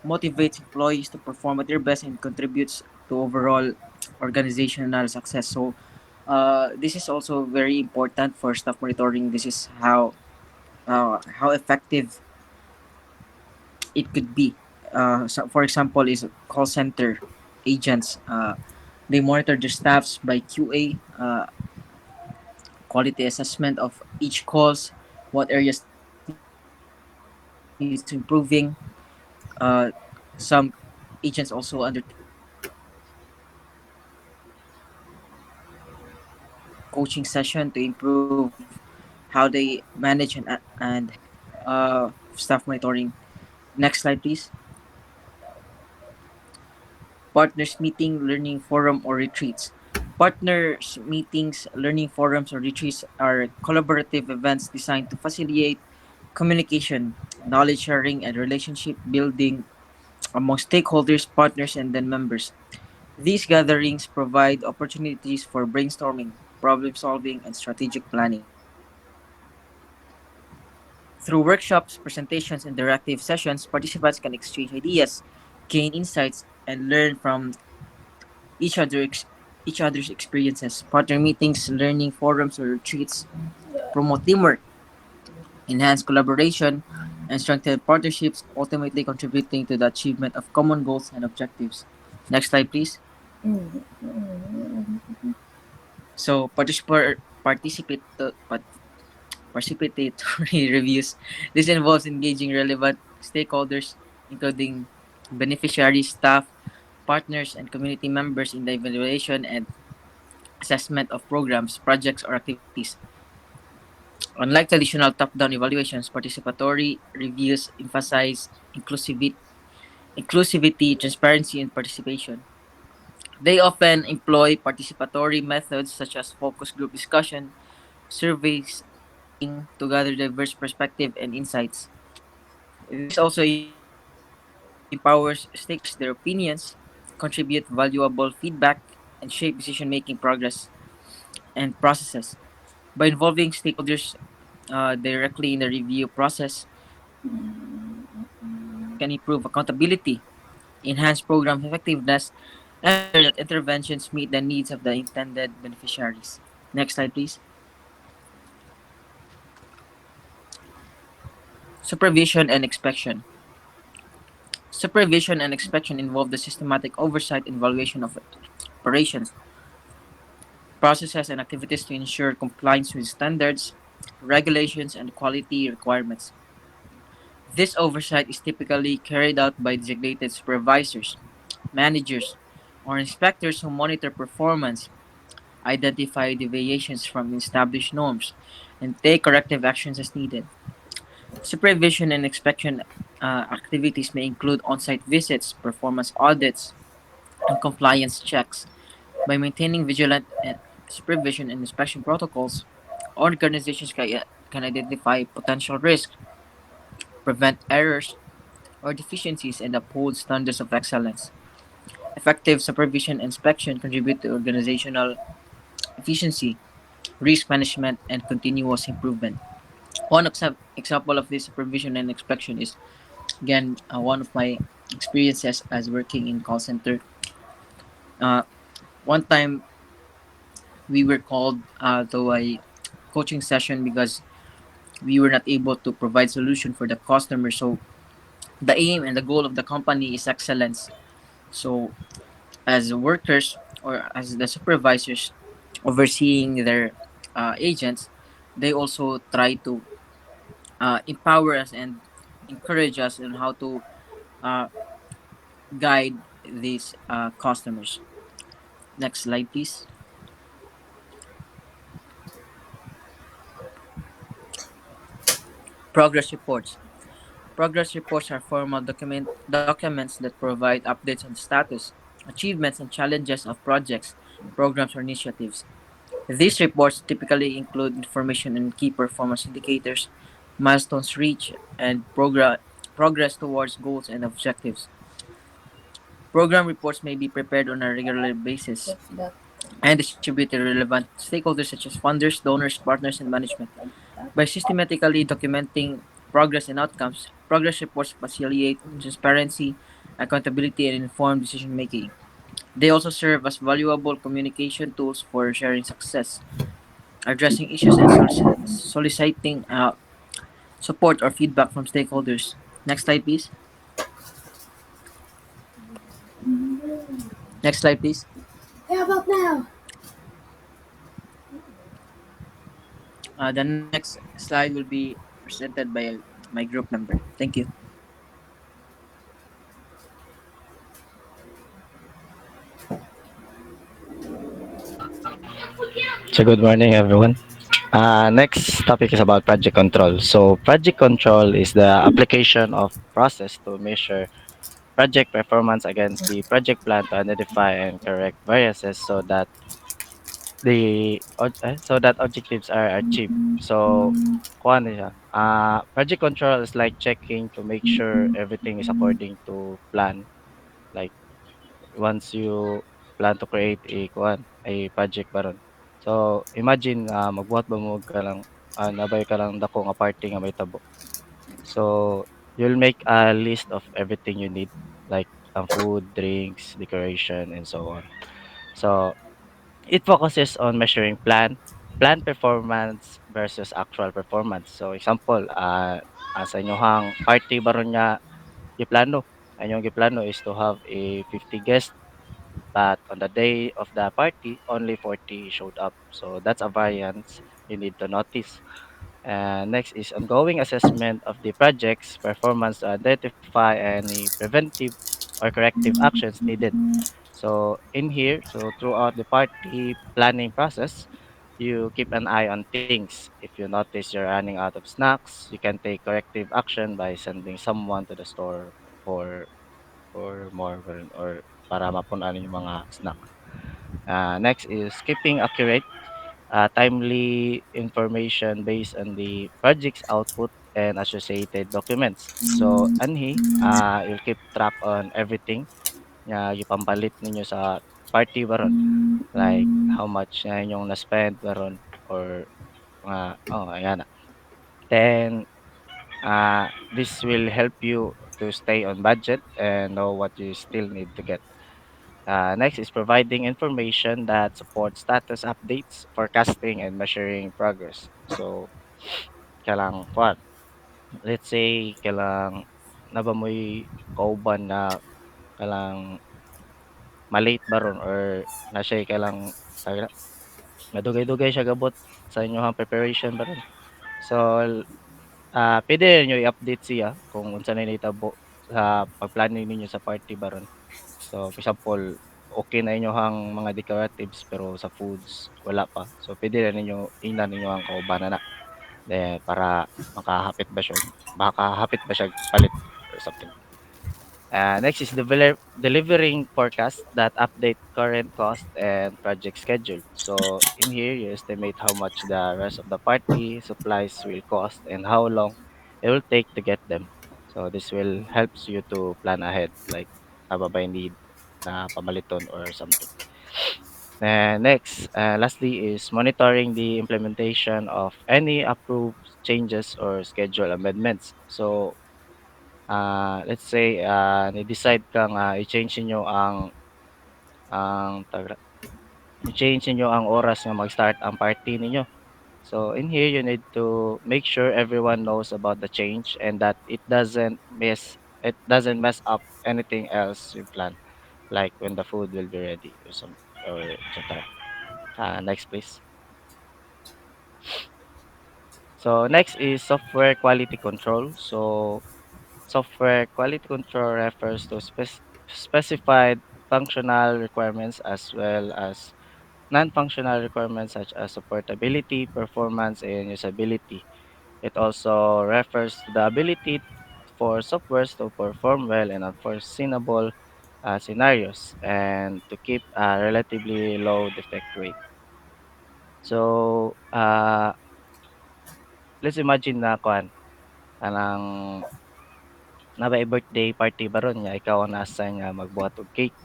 motivates employees to perform at their best, and contributes to overall organizational success. So, this is also very important for staff monitoring. This is how effective it could be. So for example, is call center agents. They monitor their staffs by QA, quality assessment of each calls, what areas needs improving. Some agents also undertake coaching session to improve how they manage and staff monitoring. Next slide, please. Partners meeting, learning forum, or retreats. Partners meetings, learning forums, or retreats are collaborative events designed to facilitate communication, knowledge sharing, and relationship building among stakeholders, partners, and then members. These gatherings provide opportunities for brainstorming, problem solving, and strategic planning. Through workshops, presentations, and interactive sessions, participants can exchange ideas, gain insights, and learn from each other each other's experiences. Partner meetings, learning forums, or retreats promote teamwork, enhance collaboration, and strengthen partnerships, ultimately contributing to the achievement of common goals and objectives. Next slide, please. So, participatory reviews. This involves engaging relevant stakeholders, including beneficiaries, staff, partners, and community members in the evaluation and assessment of programs, projects, or activities. Unlike traditional top-down evaluations, participatory reviews emphasize inclusivity, transparency, and participation. They often employ participatory methods such as focus group discussion, surveys, voting to gather diverse perspective and insights. This also empowers stakeholders to express their opinions, contribute valuable feedback, and shape decision-making progress and processes. By involving stakeholders directly in the review process, can improve accountability, enhance program effectiveness, and ensure that interventions meet the needs of the intended beneficiaries. Next slide, please. Supervision and inspection. Supervision and inspection involve the systematic oversight and evaluation of operations, processes, and activities to ensure compliance with standards, regulations, and quality requirements. This oversight is typically carried out by designated supervisors, managers, or inspectors who monitor performance, identify deviations from established norms, and take corrective actions as needed. Supervision and inspection activities may include on site visits, performance audits, and compliance checks. By maintaining vigilant supervision and inspection protocols, organizations can identify potential risks, prevent errors or deficiencies, and uphold standards of excellence. Effective supervision and inspection contribute to organizational efficiency, risk management, and continuous improvement. One example of this supervision and inspection is, again, one of my experiences as working in call center. Uh, One time we were called to a coaching session because we were not able to provide solution for the customer. So the aim and the goal of the company is excellence. So as workers or as the supervisors overseeing their agents, they also try to empower us and encourage us on how to uh, guide these customers. Next slide, please. Progress reports. Progress reports are formal documents that provide updates on status, achievements, and challenges of projects, programs, or initiatives. These reports typically include information on key performance indicators, milestones reached, and progress towards goals and objectives. Program reports may be prepared on a regular basis and distributed to relevant stakeholders such as funders, donors, partners, and management. By systematically documenting progress and outcomes, progress reports facilitate transparency, accountability, and informed decision making. They also serve as valuable communication tools for sharing success, addressing issues, and soliciting support or feedback from stakeholders. Next slide, please. Next slide, please. How about now? The next slide will be presented by my group member. Thank you. So good morning, everyone. Next topic is about project control. So project control is the application of process to measure project performance against the project plan to identify and correct variances so that so that objectives are achieved. So kuha na siya. Project control is like checking to make sure everything is according to plan. Like once you plan to create a project baron. So imagine magbuhat ba mo ka lang nabay ka lang dako nga party nga may tabo. So you'll make a list of everything you need like food, drinks, decoration, and so on. So it focuses on measuring plan performance versus actual performance. So example, sa inyohang party baron nga giplano, ang inyong giplano is to have a 50 guests, but on the day of the party, only 40 showed up. So that's a variance you need to notice. Next is ongoing assessment of the project's performance to identify any preventive or corrective actions needed. So in here, so throughout the party planning process, you keep an eye on things. If you notice you're running out of snacks, you can take corrective action by sending someone to the store for more or para mapunan yung mga snack. Next is keeping accurate, timely information based on the project's output and associated documents. So anhi, you'll keep track on everything nga gipampalit ninyo sa party baron. Like how much na inyong na-spend baron or ayan na. Then this will help you to stay on budget and know what you still need to get. Next is providing information that supports status updates, forecasting, and measuring progress. So, kailang kuan. Let's say, kailang naba mo'y kauban na kailang malate baron or na siya kailang tawag na, madugay-dugay siya gabot sa inyong preparation baron. So, pwede niyo i-update siya kung unsa na nahitabo sa pag-planning ninyo sa party baron. So, for example, okay na inyohang mga decoratives pero sa foods wala pa. So, pwede na ninyo tingnan ninyo ang kaubanan na. Para makahapit ba siya palit or something. Next is delivering forecast that update current cost and project schedule. So, in here, you estimate how much the rest of the party supplies will cost and how long it will take to get them. So, this will helps you to plan ahead, like nababay need na pamaliton or something. Next, lastly is monitoring the implementation of any approved changes or schedule amendments. So, let's say, ni-decide kang i-change niyo ang i-change niyo ang oras nga mag-start ang party ninyo. So, in here, you need to make sure everyone knows about the change and that it doesn't mess up anything else you plan, like when the food will be ready or etc. Next, please. So next is software quality control. So software quality control refers to specified functional requirements as well as non-functional requirements such as supportability, performance, and usability. It also refers to the ability for softwares to perform well in unforeseeable scenarios and to keep a relatively low defect rate. So, let's imagine na kuan kanang nabay birthday party baron nga ikaw ang na-assign nga magbuhat og cake.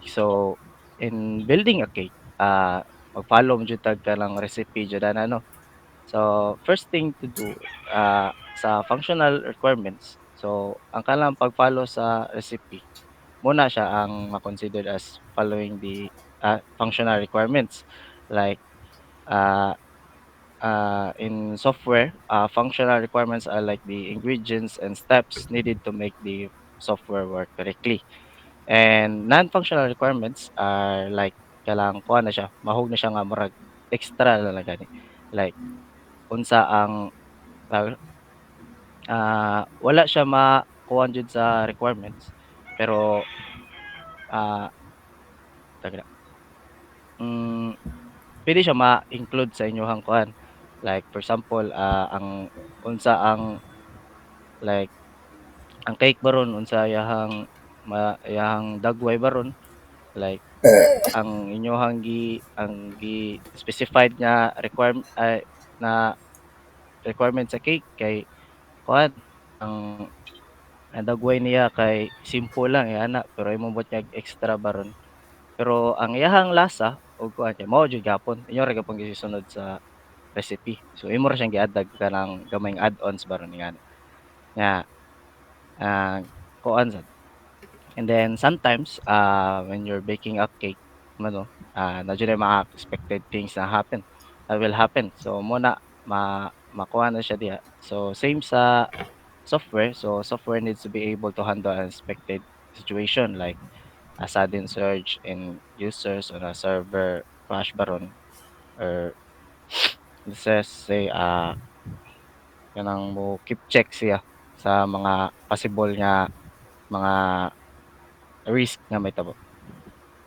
So, in building a cake, mag-follow mo jud tag kanang recipe jud ano. So, first thing to do sa functional requirements. So, ang kanang pag-follow sa recipe muna siya ang ma-considered as following the functional requirements like uh, in software, functional requirements are like the ingredients and steps needed to make the software work correctly. And non-functional requirements are like kailangan kuha na siya, mahog na siya nga murag extra na lang gani. Like unsa ang wala siya makuha jud sa requirements pero ah taga mm, pwede siya ma-include sa inyohang kuan. Like for example, ang unsa ang like ang cake baron unsa iyahang iyahang dagway baron Like ang inyohang gi-specified nga na requirement sa cake kay kuan ang dagway niya kay simple lang ana pero imong niya extra baron. Pero ang iyahang lasa ug kuan kay mao jud gyapon inyo ra gyapon gisusunod sa recipe. So imo ra siyang giadag kanang gamayng add-ons baron nga nga kuan sad. And then sometimes when you're baking a cake na dyan mga expected things na will happen. So muna makuha na siya diha. So same sa software. So software needs to be able to handle unexpected situation like a sudden surge in users on a server crash baron or let's just say kanang mo keep check siya sa mga possible nga mga risk nga may tabo.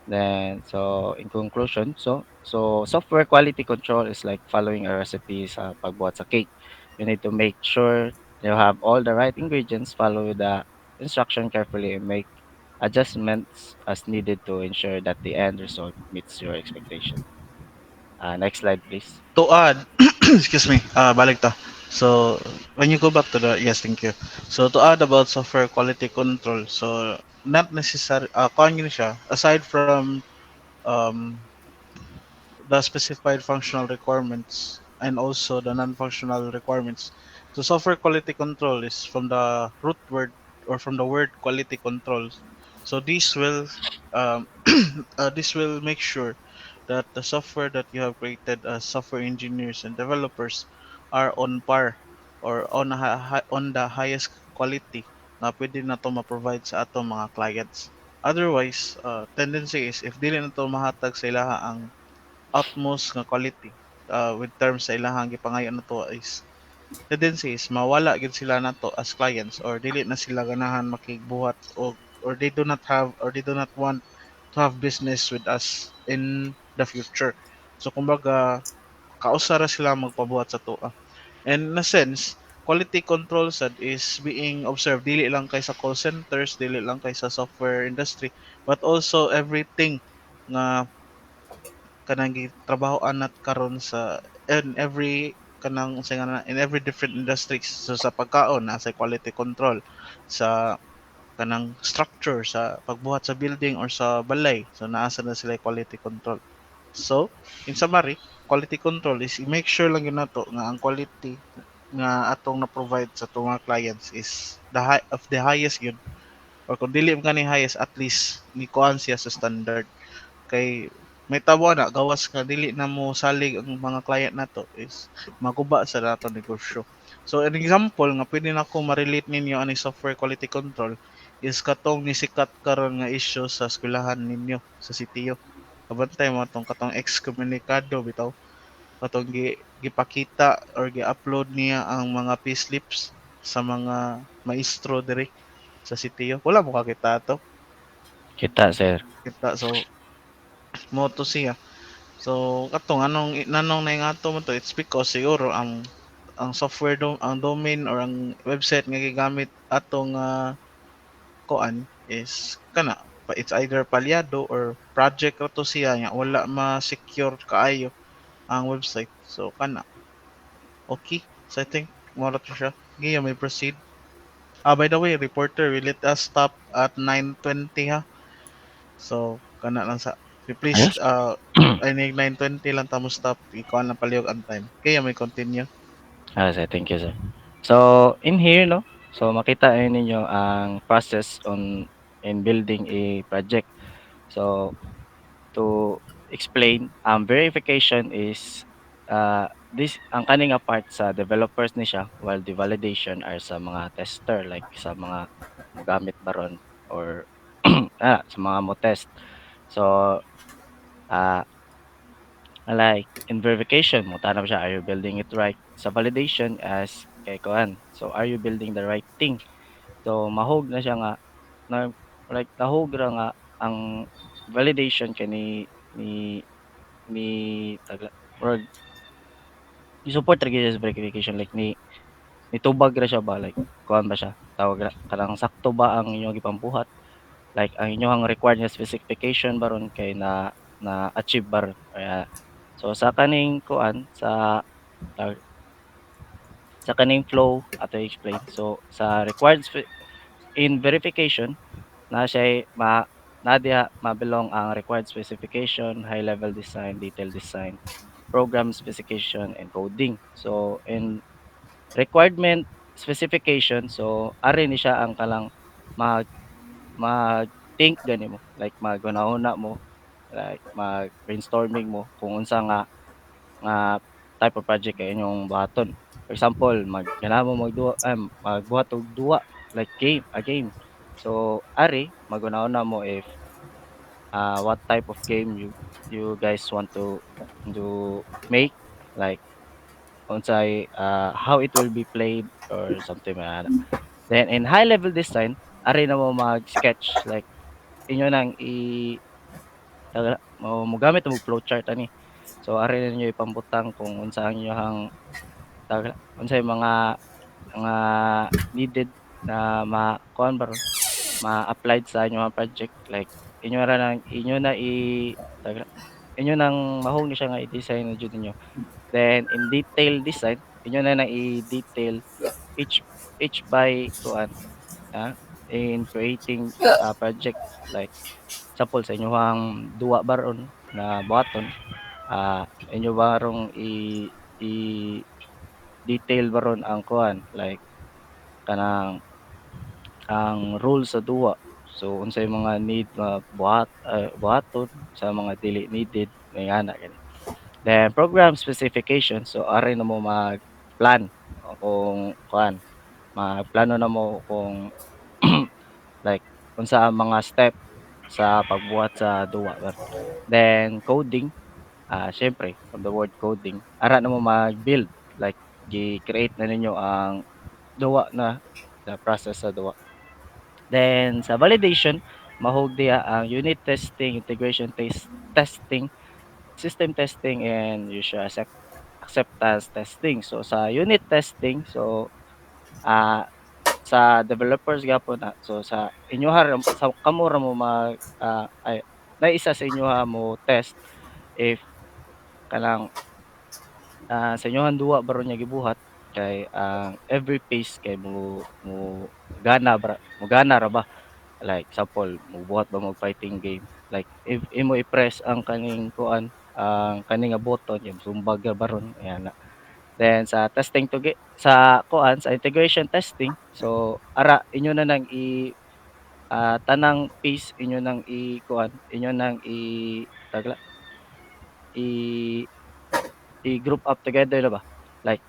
Then, so in conclusion, so software quality control is like following a recipe sa pagbuhat sa cake. You need to make sure you have all the right ingredients, follow the instruction carefully, and make adjustments as needed to ensure that the end result meets your expectation. Next slide, please. To add, excuse me, balik to. So, when you go back to the, yes, thank you. So, to add about software quality control, so, not necessary, kung yun siya, aside from um, the specified functional requirements and also the non-functional requirements. So software quality control is from the root word or from the word quality control. So um, this will make sure that the software that you have created as software engineers and developers are on par or on the highest quality na pwede na to ma-provide sa atong mga clients. Otherwise, tendency is if dili na to mahatag sa ilaha ang utmost nga quality with terms sa ilahang gipangayon na to is tendency is mawala gid sila nato as clients or dili na sila ganahan makigbuhat or they do not have or they do not want to have business with us in the future. So kumbaga kausara sila magpabuhat sa toa. And in a sense, quality control sad is being observed dili lang kay sa call centers, dili lang kay sa software industry, but also everything nga kanang gitrabahoan nat karon sa in every kanang sa nga in every different industries. So sa pagkaon na sa quality control, sa kanang structure sa pagbuhat sa building or sa balay, so naasa na sila quality control. So in summary, quality control is i-make sure lang yun nato nga ang quality nga atong na provide sa atong mga clients is the highest yun, or kung dili man ni highest, at least ni kuan siya sa standard. Kay may tabo na gawas nga dili na mo salig ang mga client nato is maguba sa dato negosyo. So an example nga pwede na ko ma-relate ninyo ani software quality control is katong nisikat karon nga issue sa eskwelahan ninyo sa CTU. Kabantay mo atong katong excommunicado bitaw, katong gipakita or gi-upload niya ang mga payslips sa mga maestro diri sa CTU. Wala mo kakita to. Kita, sir. Kita, so mo to siya. So katong nanong na nga to mo to, it's because siguro ang software ang domain or ang website nga gigamit atong kuan is kana it's either palyado or project ra to siya nga wala ma-secure kaayo ang website. So kana okay. So I think mo ra to siya. Giya may proceed. By the way, reporter, we let us stop at 9:20 ha. So kana lang sa please Ayos. I need 9:20 lang tamo stop. Ikaw lang palihog ang time. Kaya may continue. Sir, thank you, sir. So, in here, no? So, makita ninyo ang process in building a project. So, to explain, verification is this ang kaning nga part sa developers ni siya while the validation are sa mga tester like sa mga mogamit baron or sa mga mo test. So, uh, like in verification, mo tanong siya, are you building it right? Sa validation as kay kuan. So, are you building the right thing? So, mahog na siya nga na like nahog ra nga ang validation kay ni taga or i-support ra gyud sa verification like nitubag ra siya ba like kuan ba siya tawag ra kanang sakto ba ang inyong gipambuhat like ang inyong required nga specification baron kay na-achieve baron. Kaya so sa kaning kuan tawag sa kaning flow ato i-explain. So sa required in verification na siya na diha mabilong ang required specification, high level design, detailed design, program specification and coding. So in requirement specification, so ari ni siya ang kalang mag mag-think gani mo, like maghunahuna mo, like mag-brainstorming mo kung unsa nga type of project kay inyong buhaton. For example, kailangan mo magbuhat og duwa like a game. So ari maghunahuna mo if what type of game you guys want to make, like unsay how it will be played or something like that. Then in high level design, ari na mo mag-sketch like inyo nang mogamit og flowchart ani. So ari na ninyo ipambutang kung unsa ang inyong unsay mga needed na makuan ba ron, ma-applied sa inyong project like inyo na tawag inyo nang mahog ni siya nga i-design na jud ninyo. Then in detail design, inyo na lang i-detail each each by kuan in creating a project like example sa inyong duwa baron na buhaton, inyo barong i-detail baron ang kuan like kanang ang rules sa duwa. So unsay mga need buhaton sa mga dili needed may ana gani. Then program specification, so ari na mo mag-plan o kung kuan, magplano na mo kung like unsa ang mga step sa pagbuhat sa duwa ba. Then coding, siyempre from the word coding, ara na mo mag-build like gi-create na ninyo ang duwa na process sa duwa. Then sa validation, mahog diha ang unit testing, integration testing, system testing and user acceptance testing. So sa unit testing, so sa developers gyapon so sa inyoha sa kamo ra mo ay naisa sa inyoha mo test if kanang sa inyohang duwa baron niya gibuhat kay ang every phase kay mo gana ra ba, like example magbuhat ba mo fighting game like if imo i-press ang kaning kuan ang kani nga button yung sumbag ra baron ayan na. Then sa testing sa kuan sa integration testing, so ara inyo na nang tanang piece inyo nang kuan inyo nang tagla i i-group up together na ba, like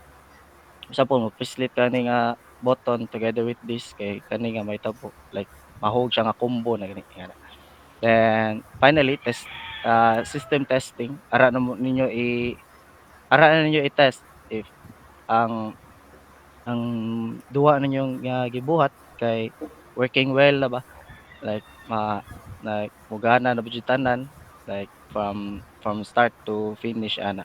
example mo-pislit kani nga button together with this kay kani nga mahitabo like mahog siya nga combo na gani nga. Then finally system testing, ara na ninyo i-test if ang ang duwa ninyong nga gibuhat kay working well na ba, like like mogana na ba jud tanan like from start to finish ana.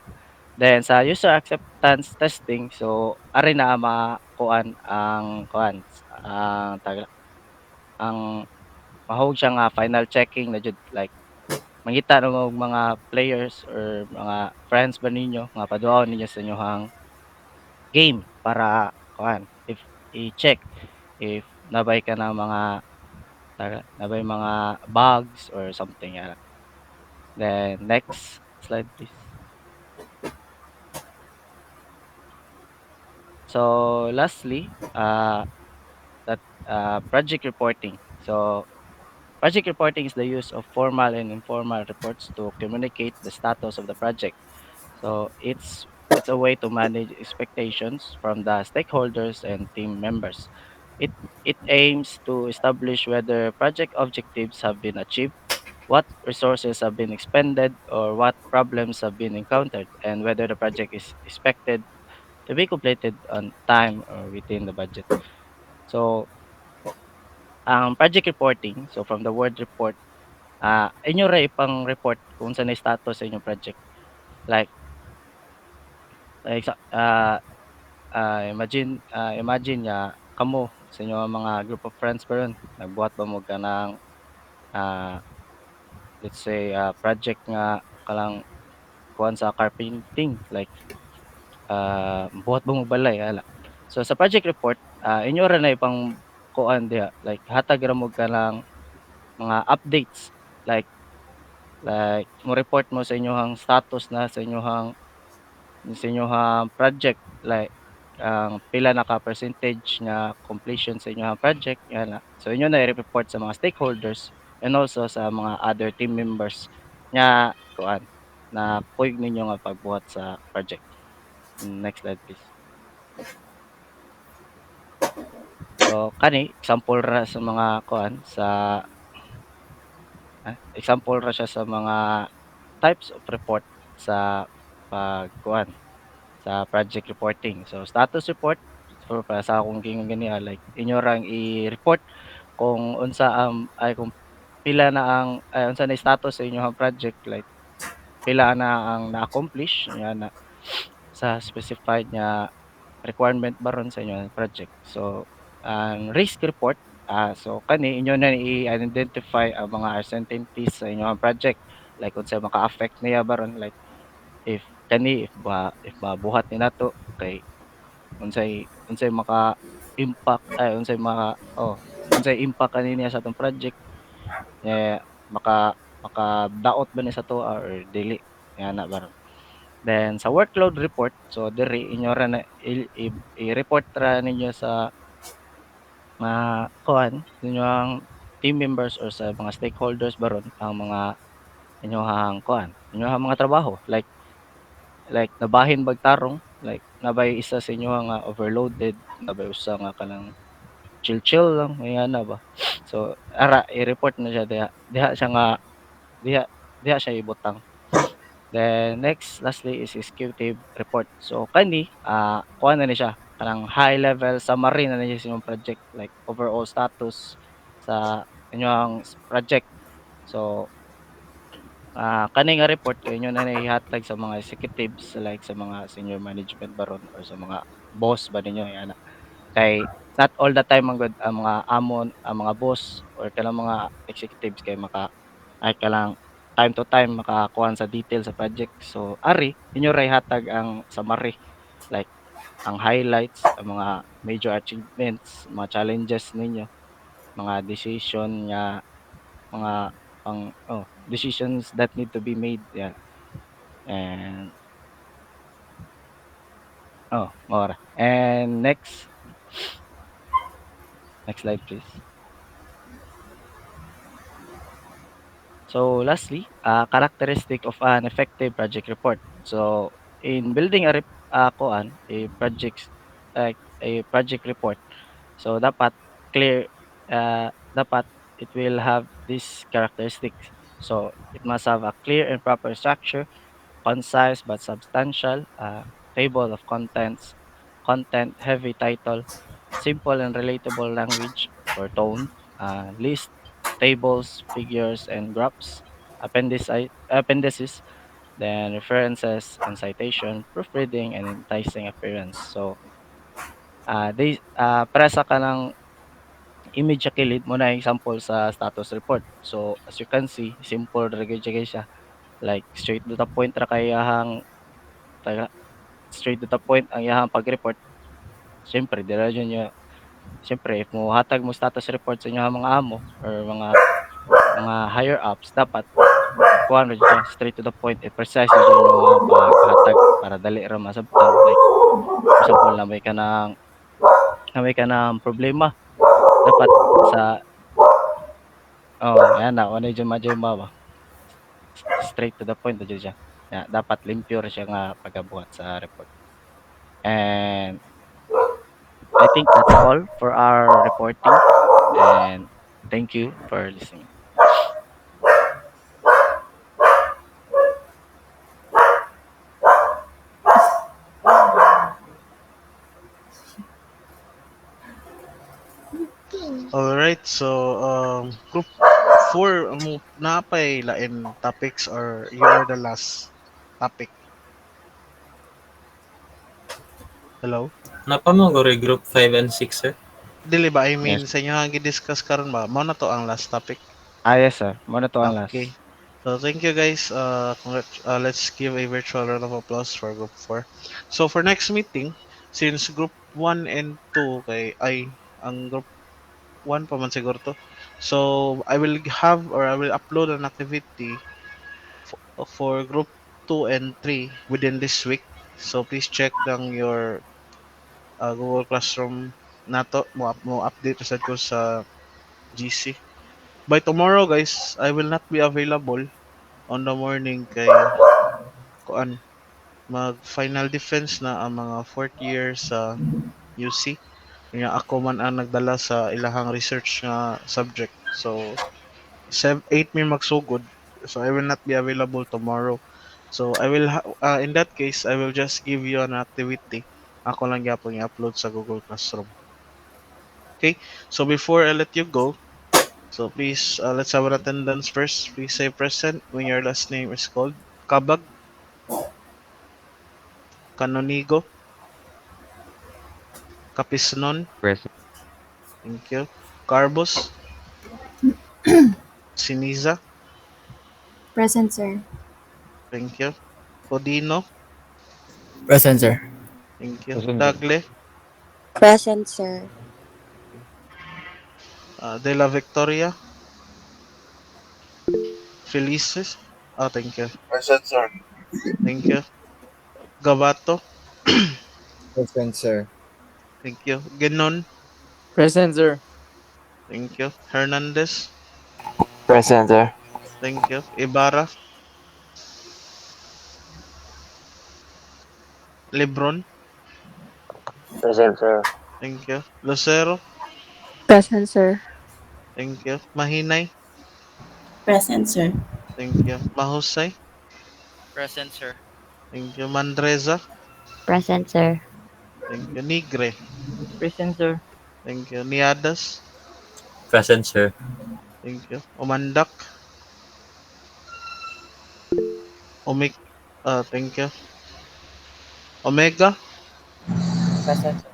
Then sa user acceptance testing, so ari na makuan ang kuan ang mahog siya nga final checking na jud like mangita na mo og mga players or mga friends ba ninyo nga paduawon ninyo sa inyohang game para kuan if i-check if nabay ka ng nabay mga bugs or something yan. Then next slide please. So lastly, that project reporting. So project reporting is the use of formal and informal reports to communicate the status of the project. So it's a way to manage expectations from the stakeholders and team members. It aims to establish whether project objectives have been achieved, what resources have been expended, or what problems have been encountered, and whether the project is expected to be completed on time or within the budget. So, ang project reporting, so from the word report, inyo ra ipang report kung saan na status sa inyong project. Like imagine ya kamo sa inyo mga group of friends pa ron nagbuhat ba mo ka ng ah, let's say project nga kalang kuan sa carpenting like buhat bang balay ala. So sa project report inyo ra na ipang kuan diha like hatag ra mo ka ng mga updates like mo report mo sa inyohang status na sa inyohang project like ang pila na ka percentage nga completion sa inyohang project yan na. So inyo na i-report sa mga stakeholders and also sa mga other team members nga kuan na kuyog ninyo nga pagbuhat sa project. Next slide please. So kani example ra sa mga kuan sa example ra siya sa mga types of report sa pagkuan sa project reporting. So status report for para sa akong gingon gani like inyo rang i-report kung unsa ang ay kung pila na ang unsa na status sa inyong project like pila na ang na-accomplish yan na sa specified nga requirement baron sa inyong project. So ang risk report so kani inyo na i-identify ang mga uncertainties sa inyong project like unsa maka-affect niya baron like if kani if mabuhat ni nato kay unsay maka-impact unsay impact ani niya sa atong project makadaot ba ni sa to or dili ana baron. Then sa workload report so diri inyo ra na i-report ra ninyo sa mga kuan inyong team members or sa mga stakeholders baron ang mga inyohang kuan inyohang mga trabaho like nabahin bag tarong like nabay isa sa inyo nga overloaded nabay usa nga kanang chill lang may ana ba. So ara i-report na siya diha siya nga diha diha siya ibutang. Then next lastly is executive report. So kani kuha na ni siya kanang high level summary na niya sa inyong project like overall status sa inyong project. So kani nga report kay inyo na ihatag sa mga executives like sa mga senior management baron or sa mga boss ba ninyo ana. Kay not all the time man ang mga amon ang mga boss or kanang mga executives kay ay ka lang time to time makakuha sa detail sa project. So ari inyo ra ihatag ang summary like ang highlights, ang mga major achievements, mga challenges ninyo, mga decision nga mga decisions that need to be made yeah. And more. And next slide please. So lastly, characteristic of an effective project report. So in building a project like a project report, so dapat it will have these characteristics. So it must have a clear and proper structure, concise but substantial, table of contents, content heavy title, simple and relatable language or tone, list, tables, figures, and graphs, appendices, then references and citation, proofreading, and enticing appearance. So, para sa kanang image sa kilid mo na example sa status report. So, as you can see, simple ra gyud siya. Like, straight to the point ra kay straight to the point ang iyahang pag-report. Siyempre, dira dyan niya siyempre if mo hatag mo status report sa inyong mga amo or mga higher ups dapat kuha na siya straight to the point and precise na dyan yung paghatag para dali ra masabtan like for example na may ka ng problema dapat sa yan na ano dyan ba straight to the point na dyan siya dapat limpyo ra siya nga pagabuhat sa report. And I think that's all for our reporting and thank you for listening. Alright, so group 4 mo napay lain topics or you are the last topic? Hello? Napamagore group 5 and 6 sir. Dili ba I mean Yes. sa inyo nga gi-discuss karon ba mao na to ang last topic? Yes, sir. Muna to ang last. Okay. So thank you guys. Let's give a virtual round of applause for group 4. So for next meeting, since group 1 and 2 kay ay ang group 1 pa man siguro to. So I will have or I will upload an activity for group 2 and 3 within this week. So please check lang your Google Classroom nato mo update sa ko sa GC. By tomorrow guys, I will not be available on the morning kay kuan mag final defense na ang mga fourth year sa UC. Kaya ako man ang nagdala sa ilahang research nga subject. So 8 may magsugod. So I will not be available tomorrow. So in that case, I will just give you an activity. Ako lang gyapon i-upload sa Google Classroom. Okay? So before I let you go, so please let's have an attendance first. Please say present when your last name is called. Kabag, Canonigo, Capisnon, Present. thank you. Carbos, Siniza, Present, sir. thank you. Codino, Present, sir. thank you. Present, sir. Dagle, Present, sir. De la Victoria, Felices, thank you. Present, sir. Thank you. Gavato, Present, sir. thank you. Genon, Present, sir. thank you. Hernandez, Present, sir. thank you. Ibarra, Lebron, Present, sir. thank you. Lucero, Present, sir. thank you. Mahinay, Present, sir. thank you. Mahusay, Present, sir. thank you. Mandreza, Present, sir. thank you. Nigre, Present, sir. thank you. Niadas, Present, sir. thank you. Umandak, Omik, thank you. Omega, Present, sir.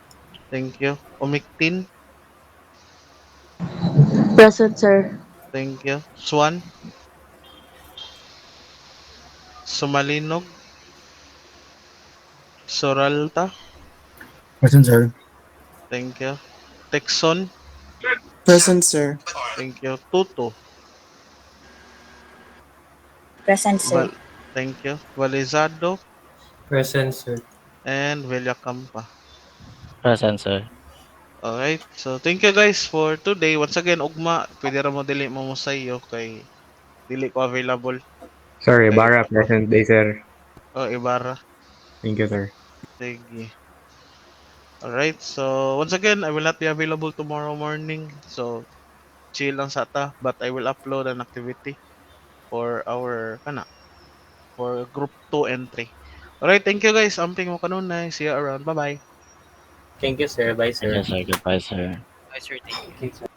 thank you. Omictin, Present, sir. thank you. Swan, Sumalinog, Soralta, Present, sir. thank you. Texon, Present, sir. thank you. Tuto, Present, sir. thank you. Valizado, Present, sir. and Villacampa. Present, sir. Alright, so thank you guys for today. Once again, ugma, pwede ra mo dili mo sayo kay dili ko available Sir, kay Ibarra, present day, sir. Ibarra. Thank you, sir. Sige. Alright, so once again, I will not be available tomorrow morning. So chill lang sa ta, but I will upload an activity for our for group 2 and 3. Alright, thank you guys. Amping mo kanunay. See you around. Bye-bye. Thank you, sir. Bye, Thank sir. you, sir. Goodbye, sir. Bye, sir. Thank you. Okay, sir.